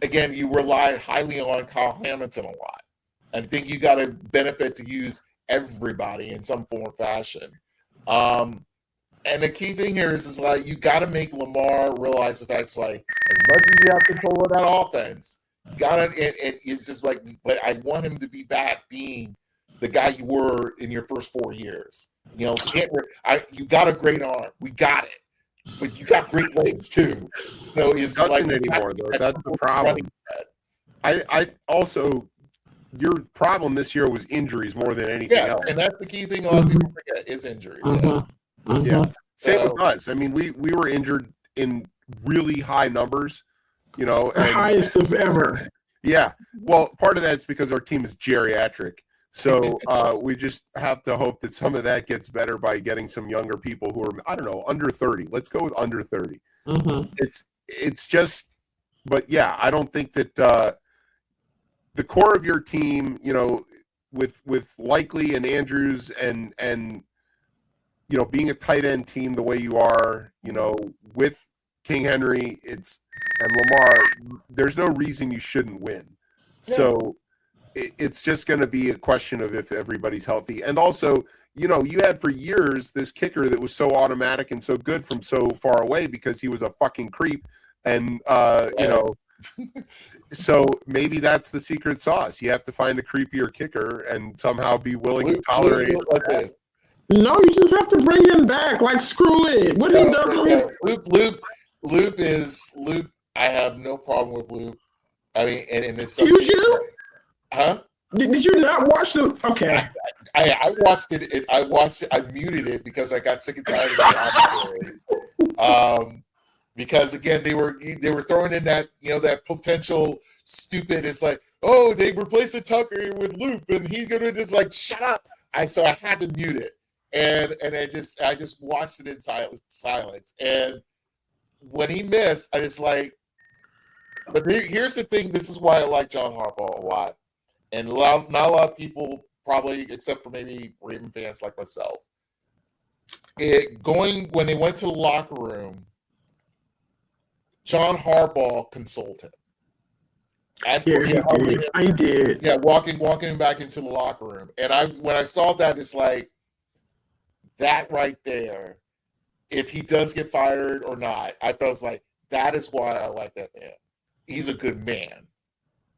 again, you relied highly on Kyle Hamilton a lot. I think you got a benefit to use everybody in some form or fashion. And the key thing here is like you got to make Lamar realize the fact, like, as much as you have control of that offense, you got to. It's just like, but I want him to be back being the guy you were in your first 4 years. You got a great arm, we got it, but you got great legs too. So it's like anymore though. That's the problem. I also. Your problem this year was injuries more than anything else. And that's the key thing a lot of people forget is injuries. Yeah. Same with us. I mean, we were injured in really high numbers, the highest of ever. Yeah. Well, part of that is because our team is geriatric. So we just have to hope that some of that gets better by getting some younger people who are, I don't know, under 30. Let's go with under 30. It's just, but yeah, I don't think that the core of your team, with Likely and Andrews and being a tight end team the way you are, with King Henry, and Lamar, there's no reason you shouldn't win. Yeah. So it's just going to be a question of if everybody's healthy. And also, you had for years this kicker that was so automatic and so good from so far away because he was a fucking creep. And, so maybe that's the secret sauce. You have to find a creepier kicker and somehow be willing to tolerate it. No, you just have to bring him back. Like, screw it. What he does Loop. I have no problem with Loop. I mean, and it's excuse you? Huh? Did you not watch the? Okay. I watched it. I watched it. I muted it because I got sick and tired of it. Because again, they were throwing in that that potential stupid. It's like, oh, they replaced Tucker with Loop, and he's gonna just like shut up. So I had to mute it, and I just watched it in silence. And when he missed, I just like. But here's the thing. This is why I like John Harbaugh a lot, and not a lot of people probably, except for maybe Raven fans like myself. When they went to the locker room. John Harbaugh consoled him. I did. Yeah, walking him back into the locker room. And when I saw that, it's like that right there. If he does get fired or not, I felt like that is why I like that man. He's a good man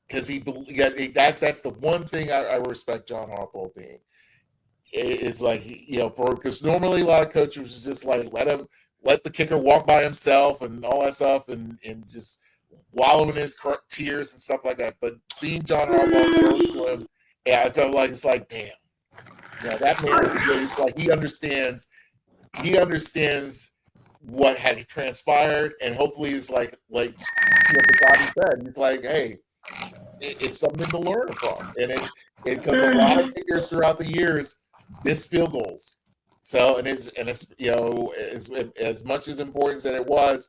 because that's the one thing I respect John Harbaugh being. It's like because normally a lot of coaches is just like let the kicker walk by himself and all that stuff and just wallow in his tears and stuff like that. But seeing John Harbaugh go to him, I felt like it's like, damn. That man is really, like he understands what had transpired, and hopefully it's like the guy said, he's like, hey, it's something to learn from. And it comes a lot of kickers throughout the years miss field goals. So it's as much as important as it was,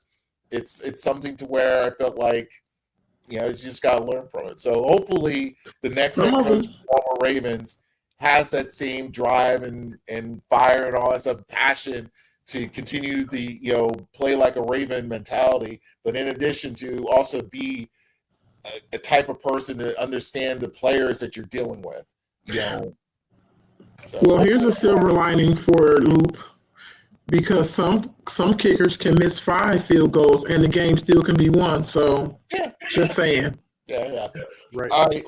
it's something to where I felt like it's just got to learn from it. So hopefully the next head coach of the Baltimore Ravens has that same drive and fire and all that stuff, passion to continue the, play like a Raven mentality, but in addition to also be a type of person to understand the players that you're dealing with. So, well, here's a silver lining for Loop, because some kickers can miss 5 field goals and the game still can be won. So, just saying. Yeah. Right. All right.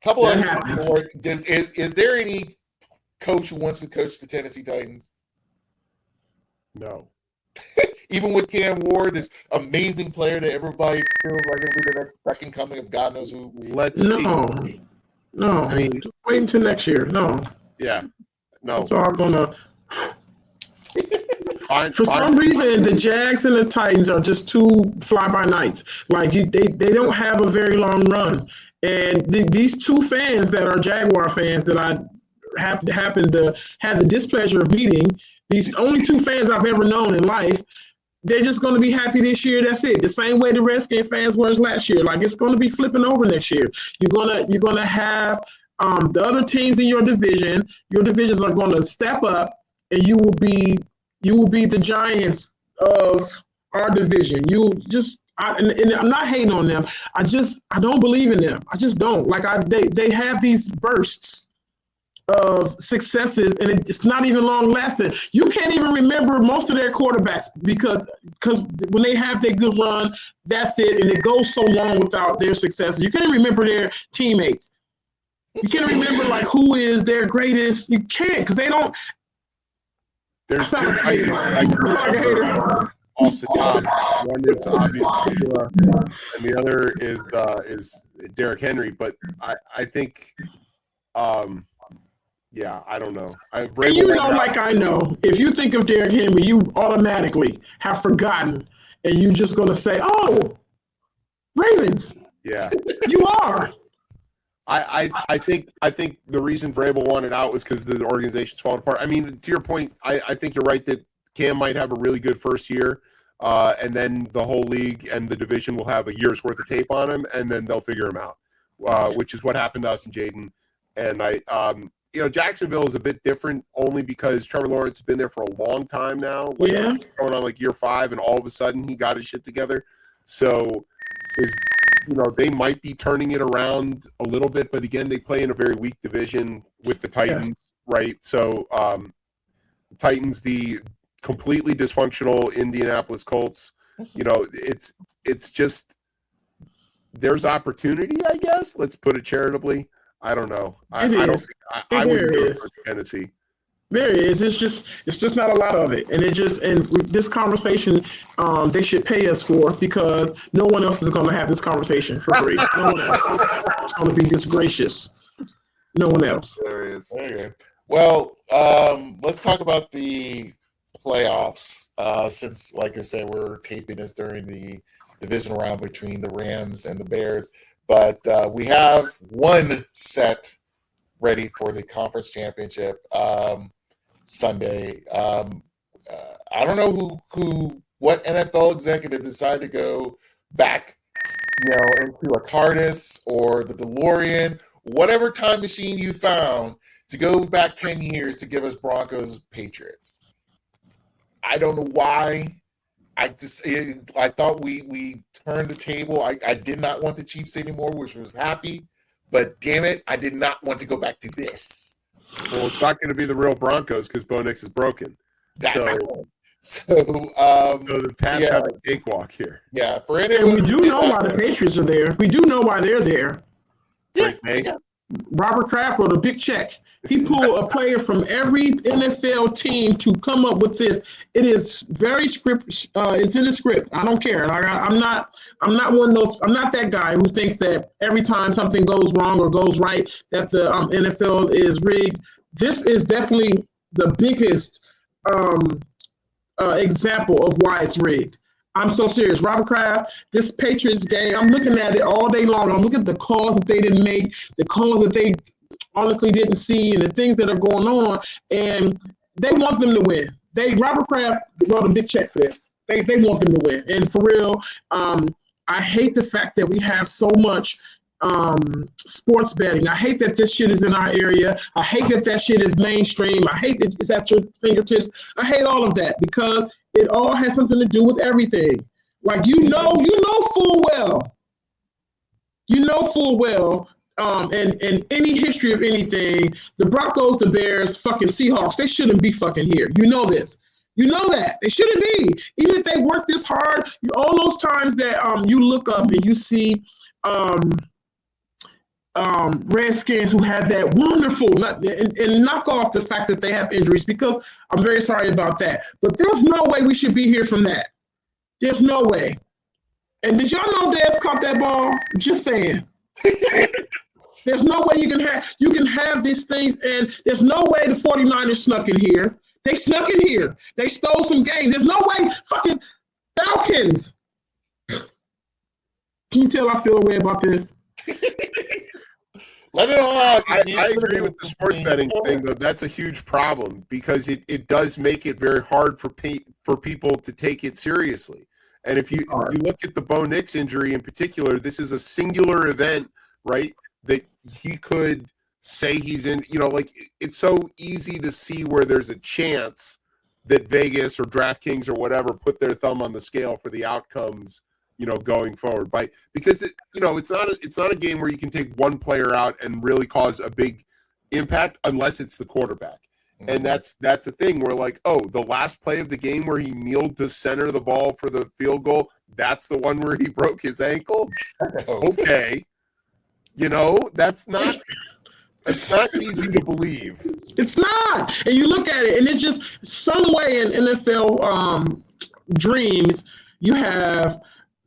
Couple That of happens. is there any coach who wants to coach the Tennessee Titans? No. Even with Cam Ward, this amazing player that everybody feels like it'll be the next second coming of God knows who. Let's see. No. I mean, just wait until next year. No. Yeah. No. It's all gonna. Fine, For some reason, the Jags and the Titans are just two fly-by-nights. Like they don't have a very long run. And these two fans that are Jaguar fans that I happen to have the displeasure of meeting, these only two fans I've ever known in life, they're just going to be happy this year. That's it. The same way the Redskin fans were last year. Like, it's going to be flipping over next year. You're gonna have the other teams in your division. Your divisions are going to step up, and you will be the Giants of our division. And I'm not hating on them. I don't believe in them. I just don't. Like, they have these bursts of successes, and it's not even long lasting. You can't even remember most of their quarterbacks because when they have their good run, that's it, and it goes so long without their successes. You can't remember their teammates. You can't remember like who is their greatest. You can't, because they don't. There's two Titans off the top. One is obviously and the other is Derrick Henry. But I think, yeah, I don't know. Like I know, if you think of Derrick Henry, you automatically have forgotten, and you're just going to say, "Oh, Ravens." Yeah, you are. I think the reason Vrabel wanted out was because the organization's falling apart. I mean, to your point, I think you're right that Cam might have a really good first year, and then the whole league and the division will have a year's worth of tape on him, and then they'll figure him out, which is what happened to us and Jaden. And Jacksonville is a bit different only because Trevor Lawrence has been there for a long time now. Going on like year 5, and all of a sudden he got his shit together. So, they might be turning it around a little bit, but again, they play in a very weak division with the Titans, right? So, the Titans, the completely dysfunctional Indianapolis Colts, it's just there's opportunity, I guess. Let's put it charitably. I don't know. I wouldn't go for Tennessee. There is. It's just not a lot of it, and this conversation, they should pay us for, because no one else is going to have this conversation for free. No one else is going to be this gracious. No one else. There is. Okay. Well, let's talk about the playoffs. Since, like I said, we're taping this during the divisional round between the Rams and the Bears. But we have one set ready for the conference championship Sunday. I don't know what NFL executive decided to go back, into a TARDIS or the DeLorean, whatever time machine you found, to go back 10 years to give us Broncos Patriots. I don't know why. I thought we turned the table. I did not want the Chiefs anymore, which was happy. But damn it, I did not want to go back to this. Well, it's not going to be the real Broncos because Bo Nix is broken. So the Pats have a cakewalk here. Yeah, and we do know why the Patriots are there. We do know why they're there. Yeah. Robert Kraft wrote a big check. He pulled a player from every NFL team to come up with this. It is very script. It's in the script. I don't care. I'm not one of those. I'm not that guy who thinks that every time something goes wrong or goes right that the NFL is rigged. This is definitely the biggest example of why it's rigged. I'm so serious. Robert Kraft, this Patriots game, I'm looking at it all day long. I'm looking at the calls that they didn't make, the calls that they honestly didn't see, and the things that are going on, and they want them to win. Robert Kraft wrote a big check for this. They want them to win. And for real, I hate the fact that we have so much sports betting. I hate that this shit is in our area. I hate that shit is mainstream. I hate that it's at your fingertips. I hate all of that because it all has something to do with everything. Like you know full well, and any history of anything, the Broncos, the Bears, fucking Seahawks, they shouldn't be fucking here. You know this. You know that. They shouldn't be. Even if they work this hard, all those times that you look up and you see Redskins who had that wonderful, and knock off the fact that they have injuries, because I'm very sorry about that. But there's no way we should be here from that. There's no way. And did y'all know Dez caught that ball? Just saying. There's no way you can have these things, and there's no way the 49ers snuck in here. They snuck in here. They stole some games. There's no way fucking Falcons. Can you tell I feel a way about this? Let it all out. I agree with the sports betting thing, though. That's a huge problem because it does make it very hard for people to take it seriously. And if you look at the Bo Nix injury in particular, this is a singular event, right? That he could say he's in, like it's so easy to see where there's a chance that Vegas or DraftKings or whatever put their thumb on the scale for the outcomes, going forward. Because it's not a game where you can take one player out and really cause a big impact unless it's the quarterback. Mm-hmm. And that's a thing where like, the last play of the game where he kneeled to center the ball for the field goal, that's the one where he broke his ankle. Okay. That's not easy to believe. It's not. And you look at it, and it's just some way in NFL dreams, you have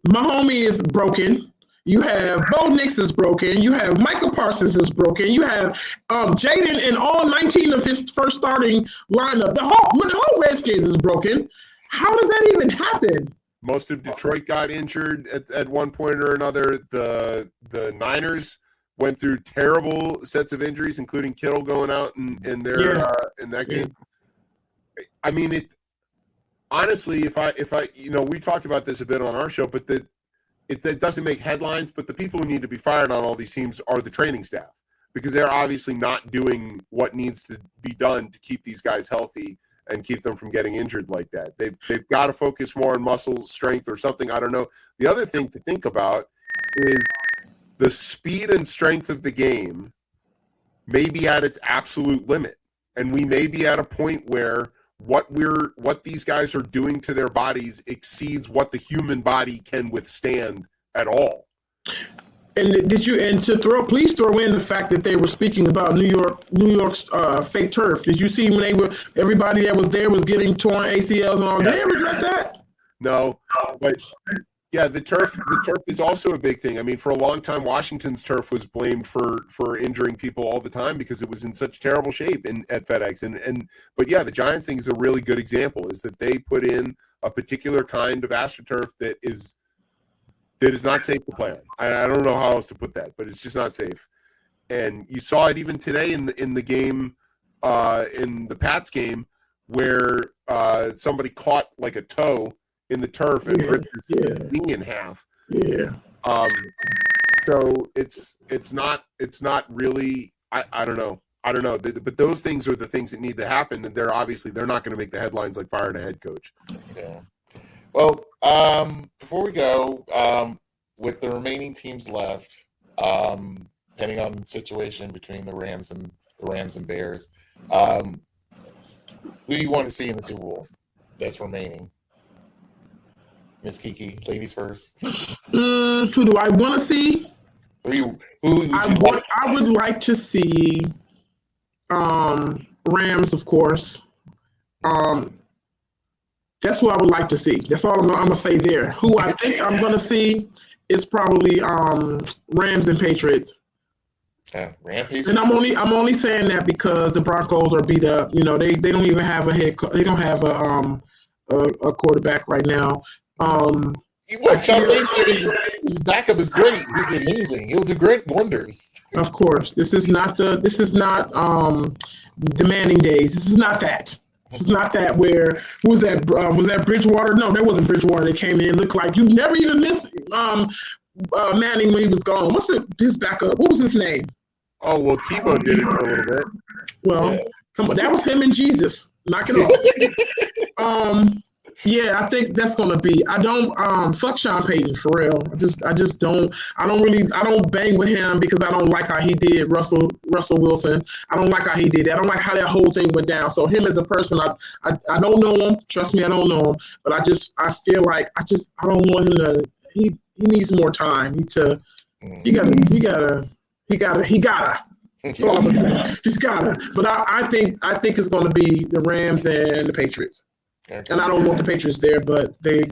Mahomes is broken. You have Bo Nix is broken. You have Michael Parsons is broken. You have Jaden and all 19 of his first starting lineup. The whole Redskins is broken. How does that even happen? Most of Detroit got injured at one point or another. The Niners went through terrible sets of injuries, including Kittle going out in that game. I mean, honestly, if I we talked about this a bit on our show, but that doesn't make headlines. But the people who need to be fired on all these teams are the training staff, because they're obviously not doing what needs to be done to keep these guys healthy and keep them from getting injured like that. They've got to focus more on muscle strength or something. I don't know. The other thing to think about is the speed and strength of the game may be at its absolute limit. And we may be at a point where what these guys are doing to their bodies exceeds what the human body can withstand at all. And please throw in the fact that they were speaking about New York's fake turf. Did you see when everybody that was there was getting torn ACLs and all? Did they ever address that? No, but yeah, the turf is also a big thing. I mean, for a long time, Washington's turf was blamed for injuring people all the time because it was in such terrible shape at FedEx. But yeah, the Giants thing is a really good example. Is that they put in a particular kind of AstroTurf that is not safe to play on. I don't know how else to put that, but it's just not safe. And you saw it even today in the game, in the Pats game, where somebody caught like a toe in the turf and ripped his knee in half. Yeah. So it's not really. I don't know. But those things are the things that need to happen, and they're not going to make the headlines like firing a head coach. Yeah. Well, before we go, with the remaining teams left, depending on the situation between the Rams and Bears, who do you want to see in the Super Bowl that's remaining? Miss Kiki, ladies first. Who do I want to see? I would like to see Rams, of course. That's who I would like to see. That's all I'm gonna say there. Who I think I'm gonna see is probably Rams and Patriots. Patriots. And I'm only saying that because the Broncos are beat up. They don't even have they don't have a quarterback right now. Sean Payton said his backup is great. He's amazing. He'll do great wonders. Of course, this is not demanding days. This is not that. This is not that where who was that? Was that Bridgewater? No, that wasn't Bridgewater. That came in, looked like you never even missed. Manning when he was gone. What's his backup? What was his name? Oh, well, Tebow did it for a little bit. Well, come on, that was him and Jesus. Knock it off. Yeah, I think that's gonna be. I don't fuck Sean Payton for real. I just don't. I don't bang with him because I don't like how he did Russell Wilson. I don't like how he did that. I don't like how that whole thing went down. So him as a person, I don't know him. Trust me, I don't know him. But I feel like I don't want him to. He needs more time. He gotta. That's all I'm gonna say. He's gotta. But I think it's gonna be the Rams and the Patriots. And I don't want the Patriots there, but the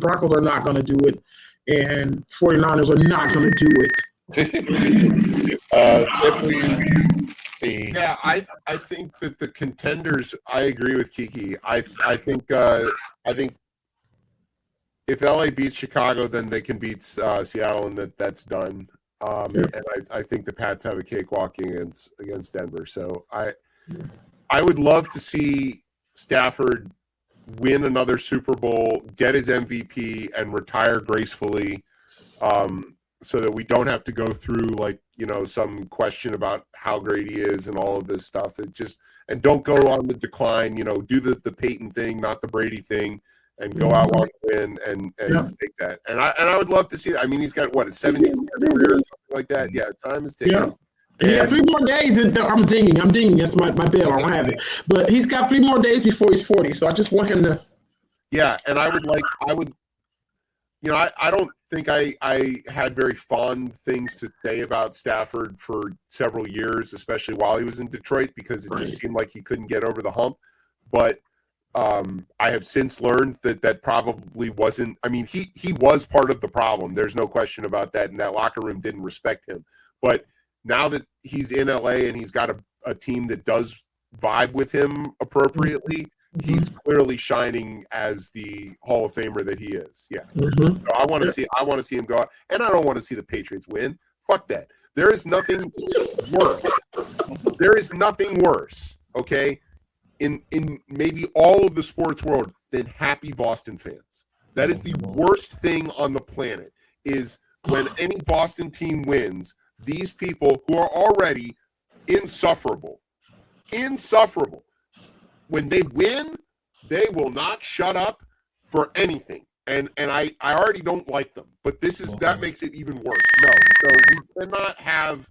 Broncos are not going to do it, and 49ers are not going to do it. Chip, we see. Yeah, I think that the contenders. I agree with Kiki. I think if LA beats Chicago, then they can beat Seattle, and that's done. And I think the Pats have a cakewalk against Denver. So I would love to see Stafford win another Super Bowl, get his MVP, and retire gracefully, so that we don't have to go through some question about how great he is and all of this stuff. And don't go on the decline. Do the Peyton thing, not the Brady thing, and go out on the win and take that. And I would love to see that. I mean, he's got a 17 career or something like that. Yeah, time is ticking. Yeah. He got 3 more days. I'm dinging. That's my bell. I don't have it. But he's got 3 more days before he's 40. So I just want him to. Yeah, and I don't think I had very fond things to say about Stafford for several years, especially while he was in Detroit, because it just seemed like he couldn't get over the hump. But I have since learned that probably wasn't. I mean, he was part of the problem. There's no question about that. And that locker room didn't respect him. But now that he's in LA and he's got a team that does vibe with him appropriately, he's clearly shining as the Hall of Famer that he is. Yeah. So I want to see him go out, and I don't want to see the Patriots win. Fuck that. There is nothing worse. Okay, in maybe all of the sports world than happy Boston fans. That is the worst thing on the planet. Is when any Boston team wins. These people who are already insufferable, when they win, they will not shut up for anything. And I already don't like them, but that makes it even worse. No, so we cannot have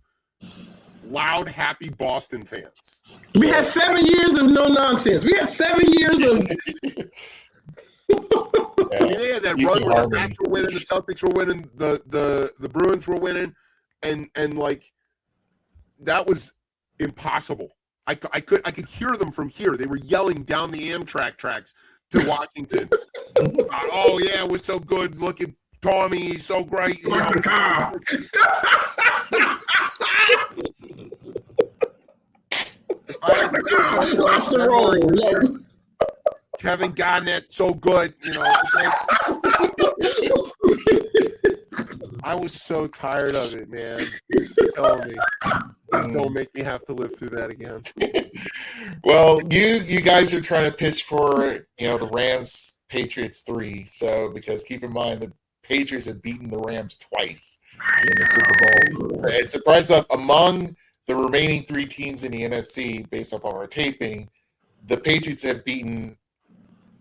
loud, happy Boston fans. We had 7 years of no nonsense. We had 7 years of. Yeah, that run where the Pats were winning, the Celtics were winning, the Bruins were winning. And that was impossible. I could hear them from here. They were yelling down the Amtrak tracks to Washington. Oh yeah, it was so good. Look at Tommy, he's so great. Kevin Garnett, so good. I was so tired of it, man. Telling me, please don't make me have to live through that again. Well, you guys are trying to pitch for the Rams Patriots 3. So because keep in mind the Patriots have beaten the Rams twice in the Super Bowl. It's surprised that among the remaining 3 teams in the NFC, based off of our taping, the Patriots have beaten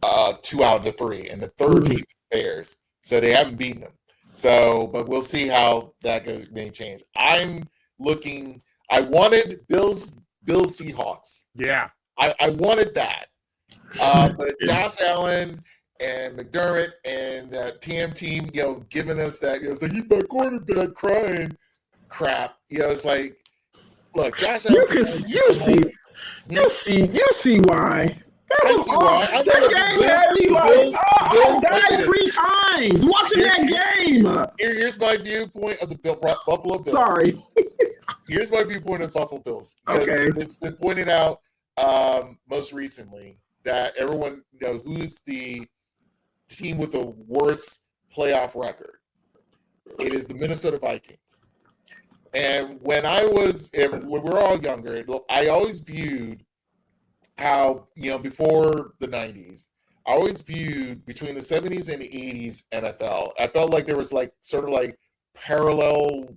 2 out of the 3, and the third team is the Bears. So they haven't beaten them. So, but we'll see how that may change. I wanted Bills Seahawks. Yeah. I wanted that. But Josh Allen and McDermott and that TM team, giving us that, it's like, he's my quarterback crying crap. It's like, look, Josh Allen. You see why. I see why. That game had me I died 3 times watching that game. Here's my viewpoint of the Buffalo Bills. Sorry. Here's my viewpoint of Buffalo Bills. Okay. It's been pointed out most recently that everyone who's the team with the worst playoff record. It is the Minnesota Vikings. And when we were all younger, I always viewed how, before the 90s, I always viewed between the 70s and the 80s NFL, I felt like there was sort of parallel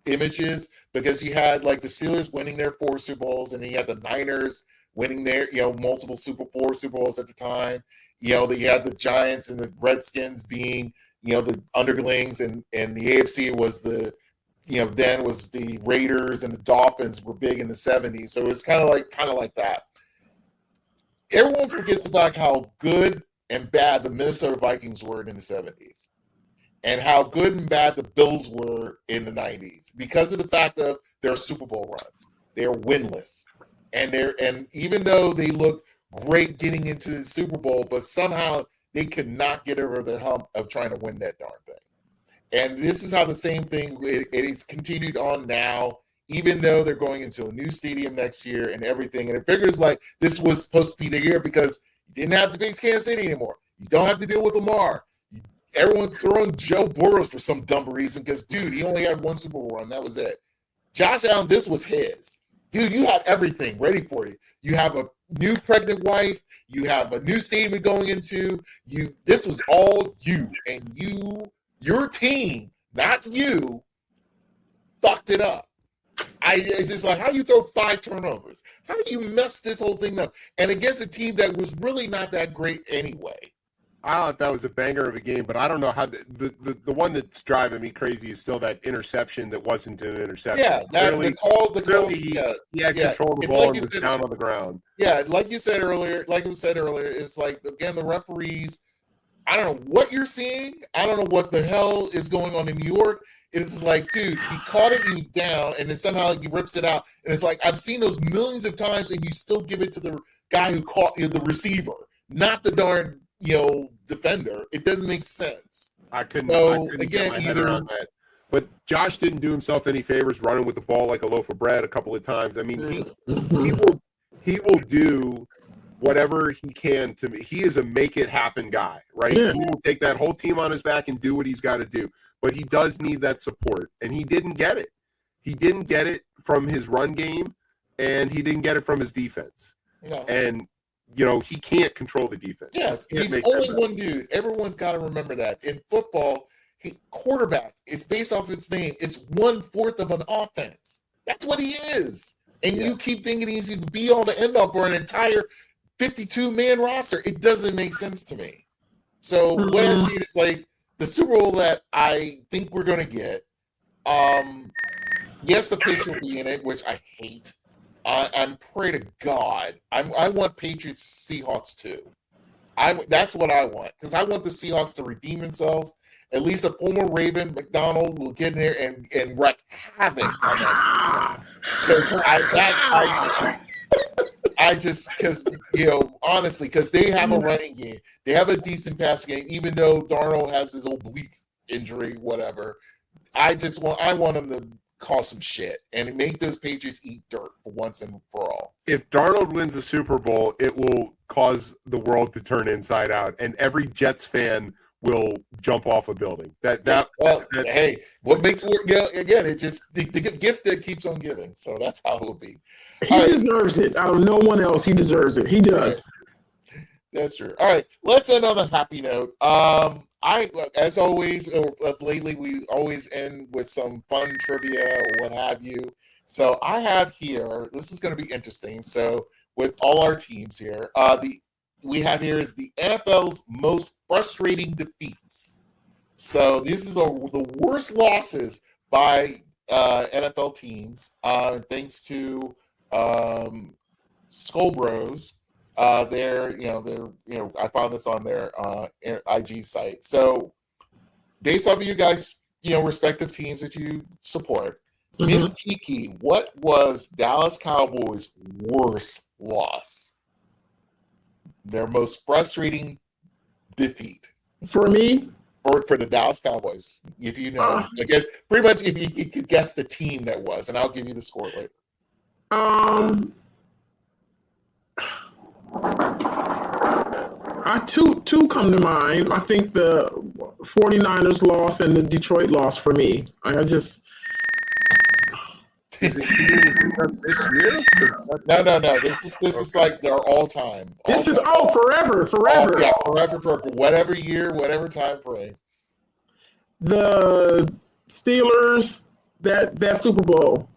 images because you had like the Steelers winning their 4 Super Bowls, and then you had the Niners winning their, multiple Super Bowls at the time. That you had the Giants and the Redskins being, the underlings, and the AFC was the, then was the Raiders, and the Dolphins were big in the 70s. So it's kind of like that. Everyone forgets about how good and bad the Minnesota Vikings were in the 70s, and how good and bad the Bills were in the 90s because of the fact of their Super Bowl runs. They're winless. And even though they look great getting into the Super Bowl, but somehow they could not get over their hump of trying to win that darn thing. And this is how the same thing, it is continued on now, even though they're going into a new stadium next year and everything. And it figures like this was supposed to be the year because you didn't have to face Kansas City anymore. You don't have to deal with Lamar. Everyone throwing Joe Burrow for some dumb reason because, dude, he only had 1 Super Bowl run. That was it. Josh Allen, this was his. Dude, you have everything ready for you. You have a new pregnant wife. You have a new stadium going into. This was all you. And your team, not you, fucked it up. It's just like, how do you throw 5 turnovers? How do you mess this whole thing up? And against a team that was really not that great anyway. I thought that was a banger of a game, but I don't know how the one that's driving me crazy is still that interception that wasn't an interception. Yeah, the call. He had control of the ball and was down on the ground. Yeah, like you said earlier, it's like, again, the referees, I don't know what you're seeing. I don't know what the hell is going on in New York. It's like, dude, he caught it, he was down, and then somehow he rips it out. And it's like, I've seen those millions of times, and you still give it to the guy who caught the receiver, not the darn defender. It doesn't make sense. I couldn't get my head around that. But Josh didn't do himself any favors running with the ball like a loaf of bread a couple of times. I mean, he will do whatever he can to me. He is a make it happen guy, right? Yeah. He will take that whole team on his back and do what he's got to do. But he does need that support, and he didn't get it. He didn't get it from his run game, and he didn't get it from his defense. No. And he can't control the defense. Yes, he's only one dude. Everyone's got to remember that. In football, quarterback is based off its name. It's 1/4 of an offense. That's what he is. And you keep thinking he's the be-all to end-all for an entire 52-man roster. It doesn't make sense to me. So what I see is like the Super Bowl that I think we're going to get. Yes, the Patriots will be in it, which I hate. I'm pray to God. I want Patriots Seahawks too. That's what I want, because I want the Seahawks to redeem themselves. At least a former Raven, McDonald, will get in there and wreak havoc on that. Honestly, because they have a running game, they have a decent pass game. Even though Darnold has his oblique injury, whatever. I want them to cause some shit and make those Patriots eat dirt for once and for all. If Darnold wins the Super Bowl, it will cause the world to turn inside out, and every Jets fan will jump off a building. Hey, what makes work? Again, it's just the gift that keeps on giving. So that's how it will be. He deserves it. Out of no one else, he deserves it. He does. That's true. All right, let's end on a happy note. As always, lately we always end with some fun trivia or what have you. So I have here, this is going to be interesting. So with all our teams here, we have here is the NFL's most frustrating defeats. So this is the worst losses by NFL teams, thanks to Skull Bros. I found this on their IG site. So based off of you guys, respective teams that you support, Miss Kiki, what was Dallas Cowboys' worst loss? Their most frustrating defeat. For me? Or for the Dallas Cowboys, if you know. I guess pretty much if you could guess the team that was, and I'll give you the score later. Two come to mind. I think the 49ers loss and the Detroit loss for me. Is it this year? No. This is like their all time. Forever. Forever for whatever year, whatever time frame. The Steelers, that Super Bowl.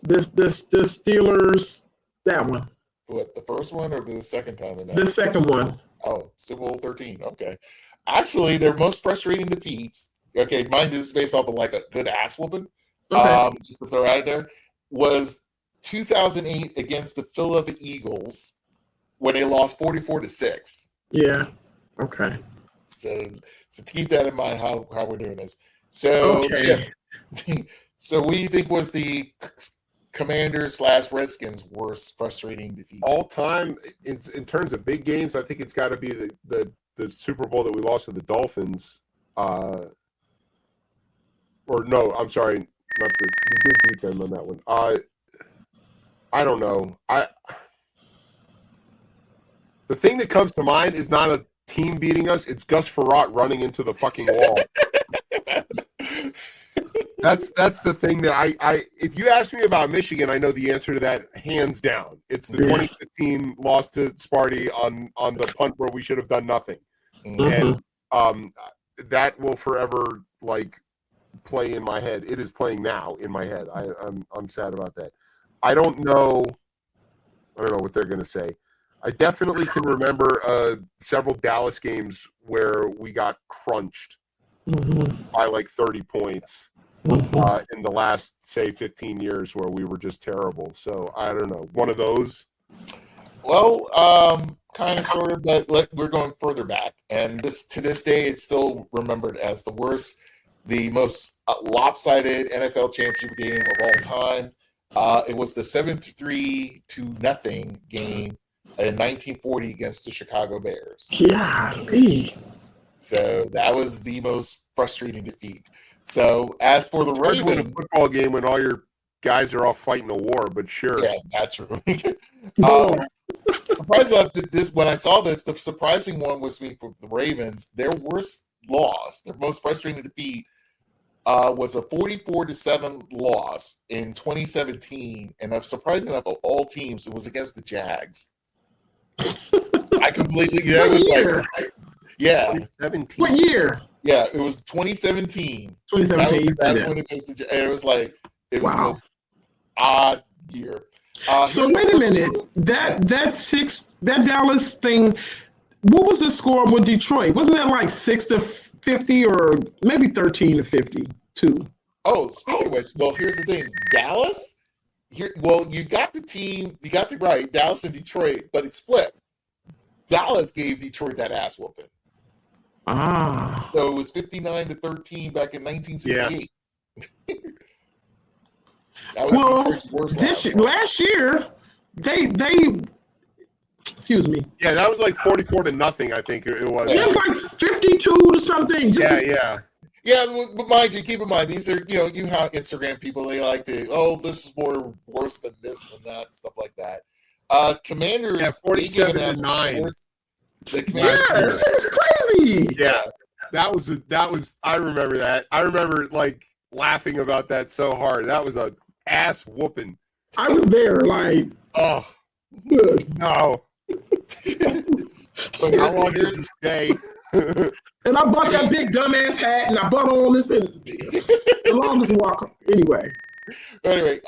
This Steelers, that one. What, the first one or the second time? The second one. Oh, Super Bowl 13. Okay. Actually, their most frustrating defeats, okay, mine is based off of like a good ass whooping, Okay. just to throw out there, was 2008 against the Philadelphia Eagles when they lost 44-6. Yeah. Okay. So to keep that in mind, how we're doing this. So, Okay. Chip, so what do you think was the Commanders/Redskins' worst frustrating defeat? All time in terms of big games, I think it's got to be the Super Bowl that we lost to the Dolphins. Or no, I'm sorry, not we did beat them on that one. I don't know. The thing that comes to mind is not a team beating us; it's Gus Frerotte running into the fucking wall. That's the thing that I if you ask me about Michigan, I know the answer to that hands down. It's the 2015 loss to Sparty on the punt where we should have done nothing. Mhm. And that will forever like play in my head. It is playing now in my head. I'm sad about that. I don't know what they're gonna say. I definitely can remember several Dallas games where we got crunched by like 30 points in the last, say, 15 years where we were just terrible. So I don't know. One of those. Well, kind of, sort of, but we're going further back, and to this day, it's still remembered as the worst, the most lopsided NFL championship game of all time. It was the 7-3-0 game in 1940 against the Chicago Bears. Golly. So that was the most frustrating defeat. So as for the It's hard to win a Ravens, football game when all your guys are all fighting a war, but sure. yeah, that's true. Boy. Surprising when I saw this, the surprising one was for the Ravens. Their worst loss, their most frustrating defeat, was a 44-7 loss in 2017, and surprising enough, of all teams, it was against the Jags. I completely What was year? like, yeah, 17. What year? yeah, it was 2017. 2017. That's when it was it was like it was the Wow. most odd year. So Here's wait a minute. That Dallas thing. What was the score with Detroit? Wasn't that like 6-50 or maybe 13-52? Oh, speaking of which, well, here's the thing. Dallas, you got the team, you got the right, Dallas and Detroit, but it's split. Dallas gave Detroit that ass whooping. Ah. So it was 59-13 back in 1968. That was Well, Detroit's worst loss. last year, they excuse me. Yeah, that was like 44-0, I think it was. It was like 52 to something. Yeah. Yeah, but mind you, keep in mind, these are, you know how Instagram people, they like to, this is worse than this and that, and stuff like that. Commanders, Yeah, 47-9. The Commanders, Yeah, that shit was crazy. Yeah. That was I remember that. I remember like laughing about that so hard. That was a ass whooping. I was there, like, Oh good. no. but How long here's- does it stay? And I bought that big dumbass hat, and I bought all this, and the longest walk. Anyway, Anyway,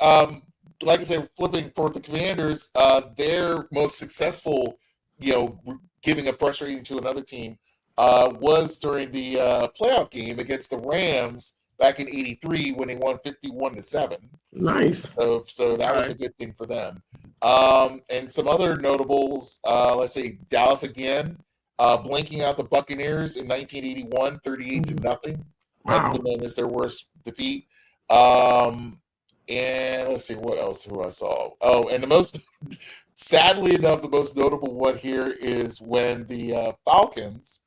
like I said, flipping for the Commanders, their most successful, giving a frustrating to another team, was during the playoff game against the Rams back in '83 when they won 51-7. nice. So that was a good thing for them. And some other notables, let's say Dallas again, blanking out the Buccaneers in 1981, 38-0. That's Wow. been known as their worst defeat. And let's see who I saw. Oh, and sadly enough, the most notable one here is when the Falcons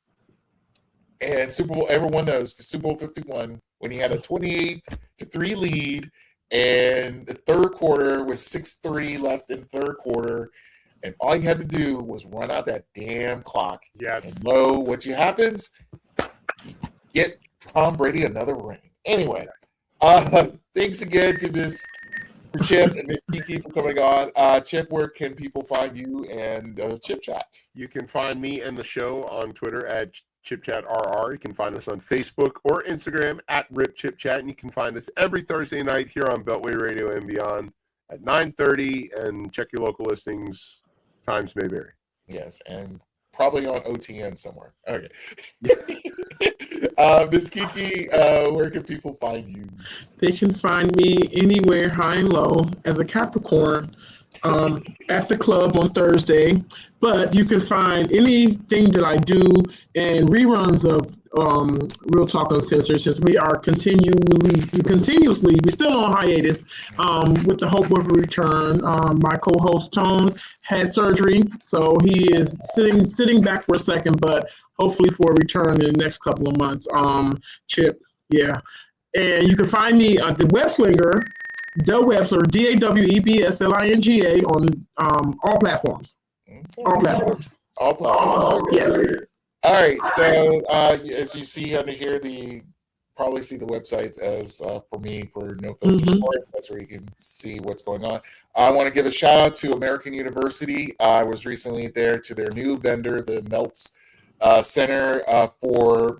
and Super Bowl, everyone knows, for Super Bowl 51, when he had a 28-3 lead, and the third quarter was 6:30 left in the third quarter, and all you had to do was run out that damn clock. Yes. And know what happens? Get Tom Brady another ring. Anyway, thanks again to Miss Chip and Miss Kiki for coming on. Chip, where can people find you and Chip Chat? You can find me and the show on Twitter at Chip Chat RR. You can find us on Facebook or Instagram at Rip Chip Chat, and you can find us every Thursday night here on Beltway Radio and beyond at 9:30. And check your local listings. Times may vary. Yes, and probably on OTN somewhere. Okay. Ms. Kiki, where can people find you? They can find me anywhere high and low as a Capricorn at the club on Thursday. But you can find anything that I do and reruns of Real Talk Uncensored, since we are continuously, we're still on hiatus with the hope of a return. My co-host Tone had surgery, so he is sitting back for a second, but hopefully for a return in the next couple of months. Chip, yeah. And you can find me at the Webslinger, DAWEBSLINGA on all platforms. All platforms. All platforms. Yes. All right. So as you see under here, probably see the websites as for me for No Filter Sports. That's where you can see what's going on. I want to give a shout out to American University. I was recently there to their new vendor, the Meltz Center for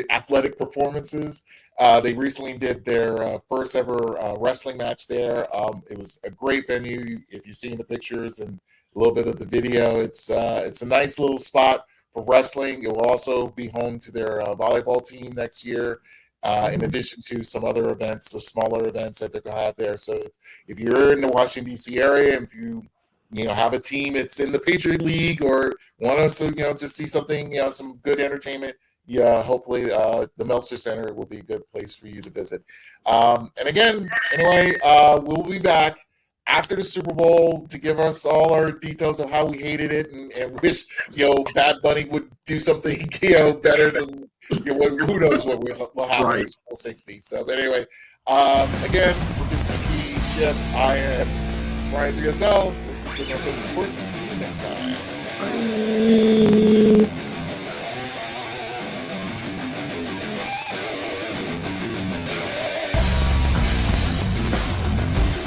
athletic performances. They recently did their first ever wrestling match there. It was a great venue. If you've seen the pictures and a little bit of the video, it's a nice little spot for wrestling. It will also be home to their volleyball team next year, in addition to some other events, the smaller events that they're going to have there. So if you're in the Washington, D.C. area, if you have a team that's in the Patriot League or want to just see something, some good entertainment, hopefully the Meltzer Center will be a good place for you to visit. And again, anyway, we'll be back after the Super Bowl to give us all our details of how we hated it and wish, Bad Bunny would do something, better than, who knows what will happen in Super Bowl 60. So, but anyway, again, for Mr. Key, Chip, I am Brian 3SL. This is the No Filter Sports. We'll see you next time. Bye.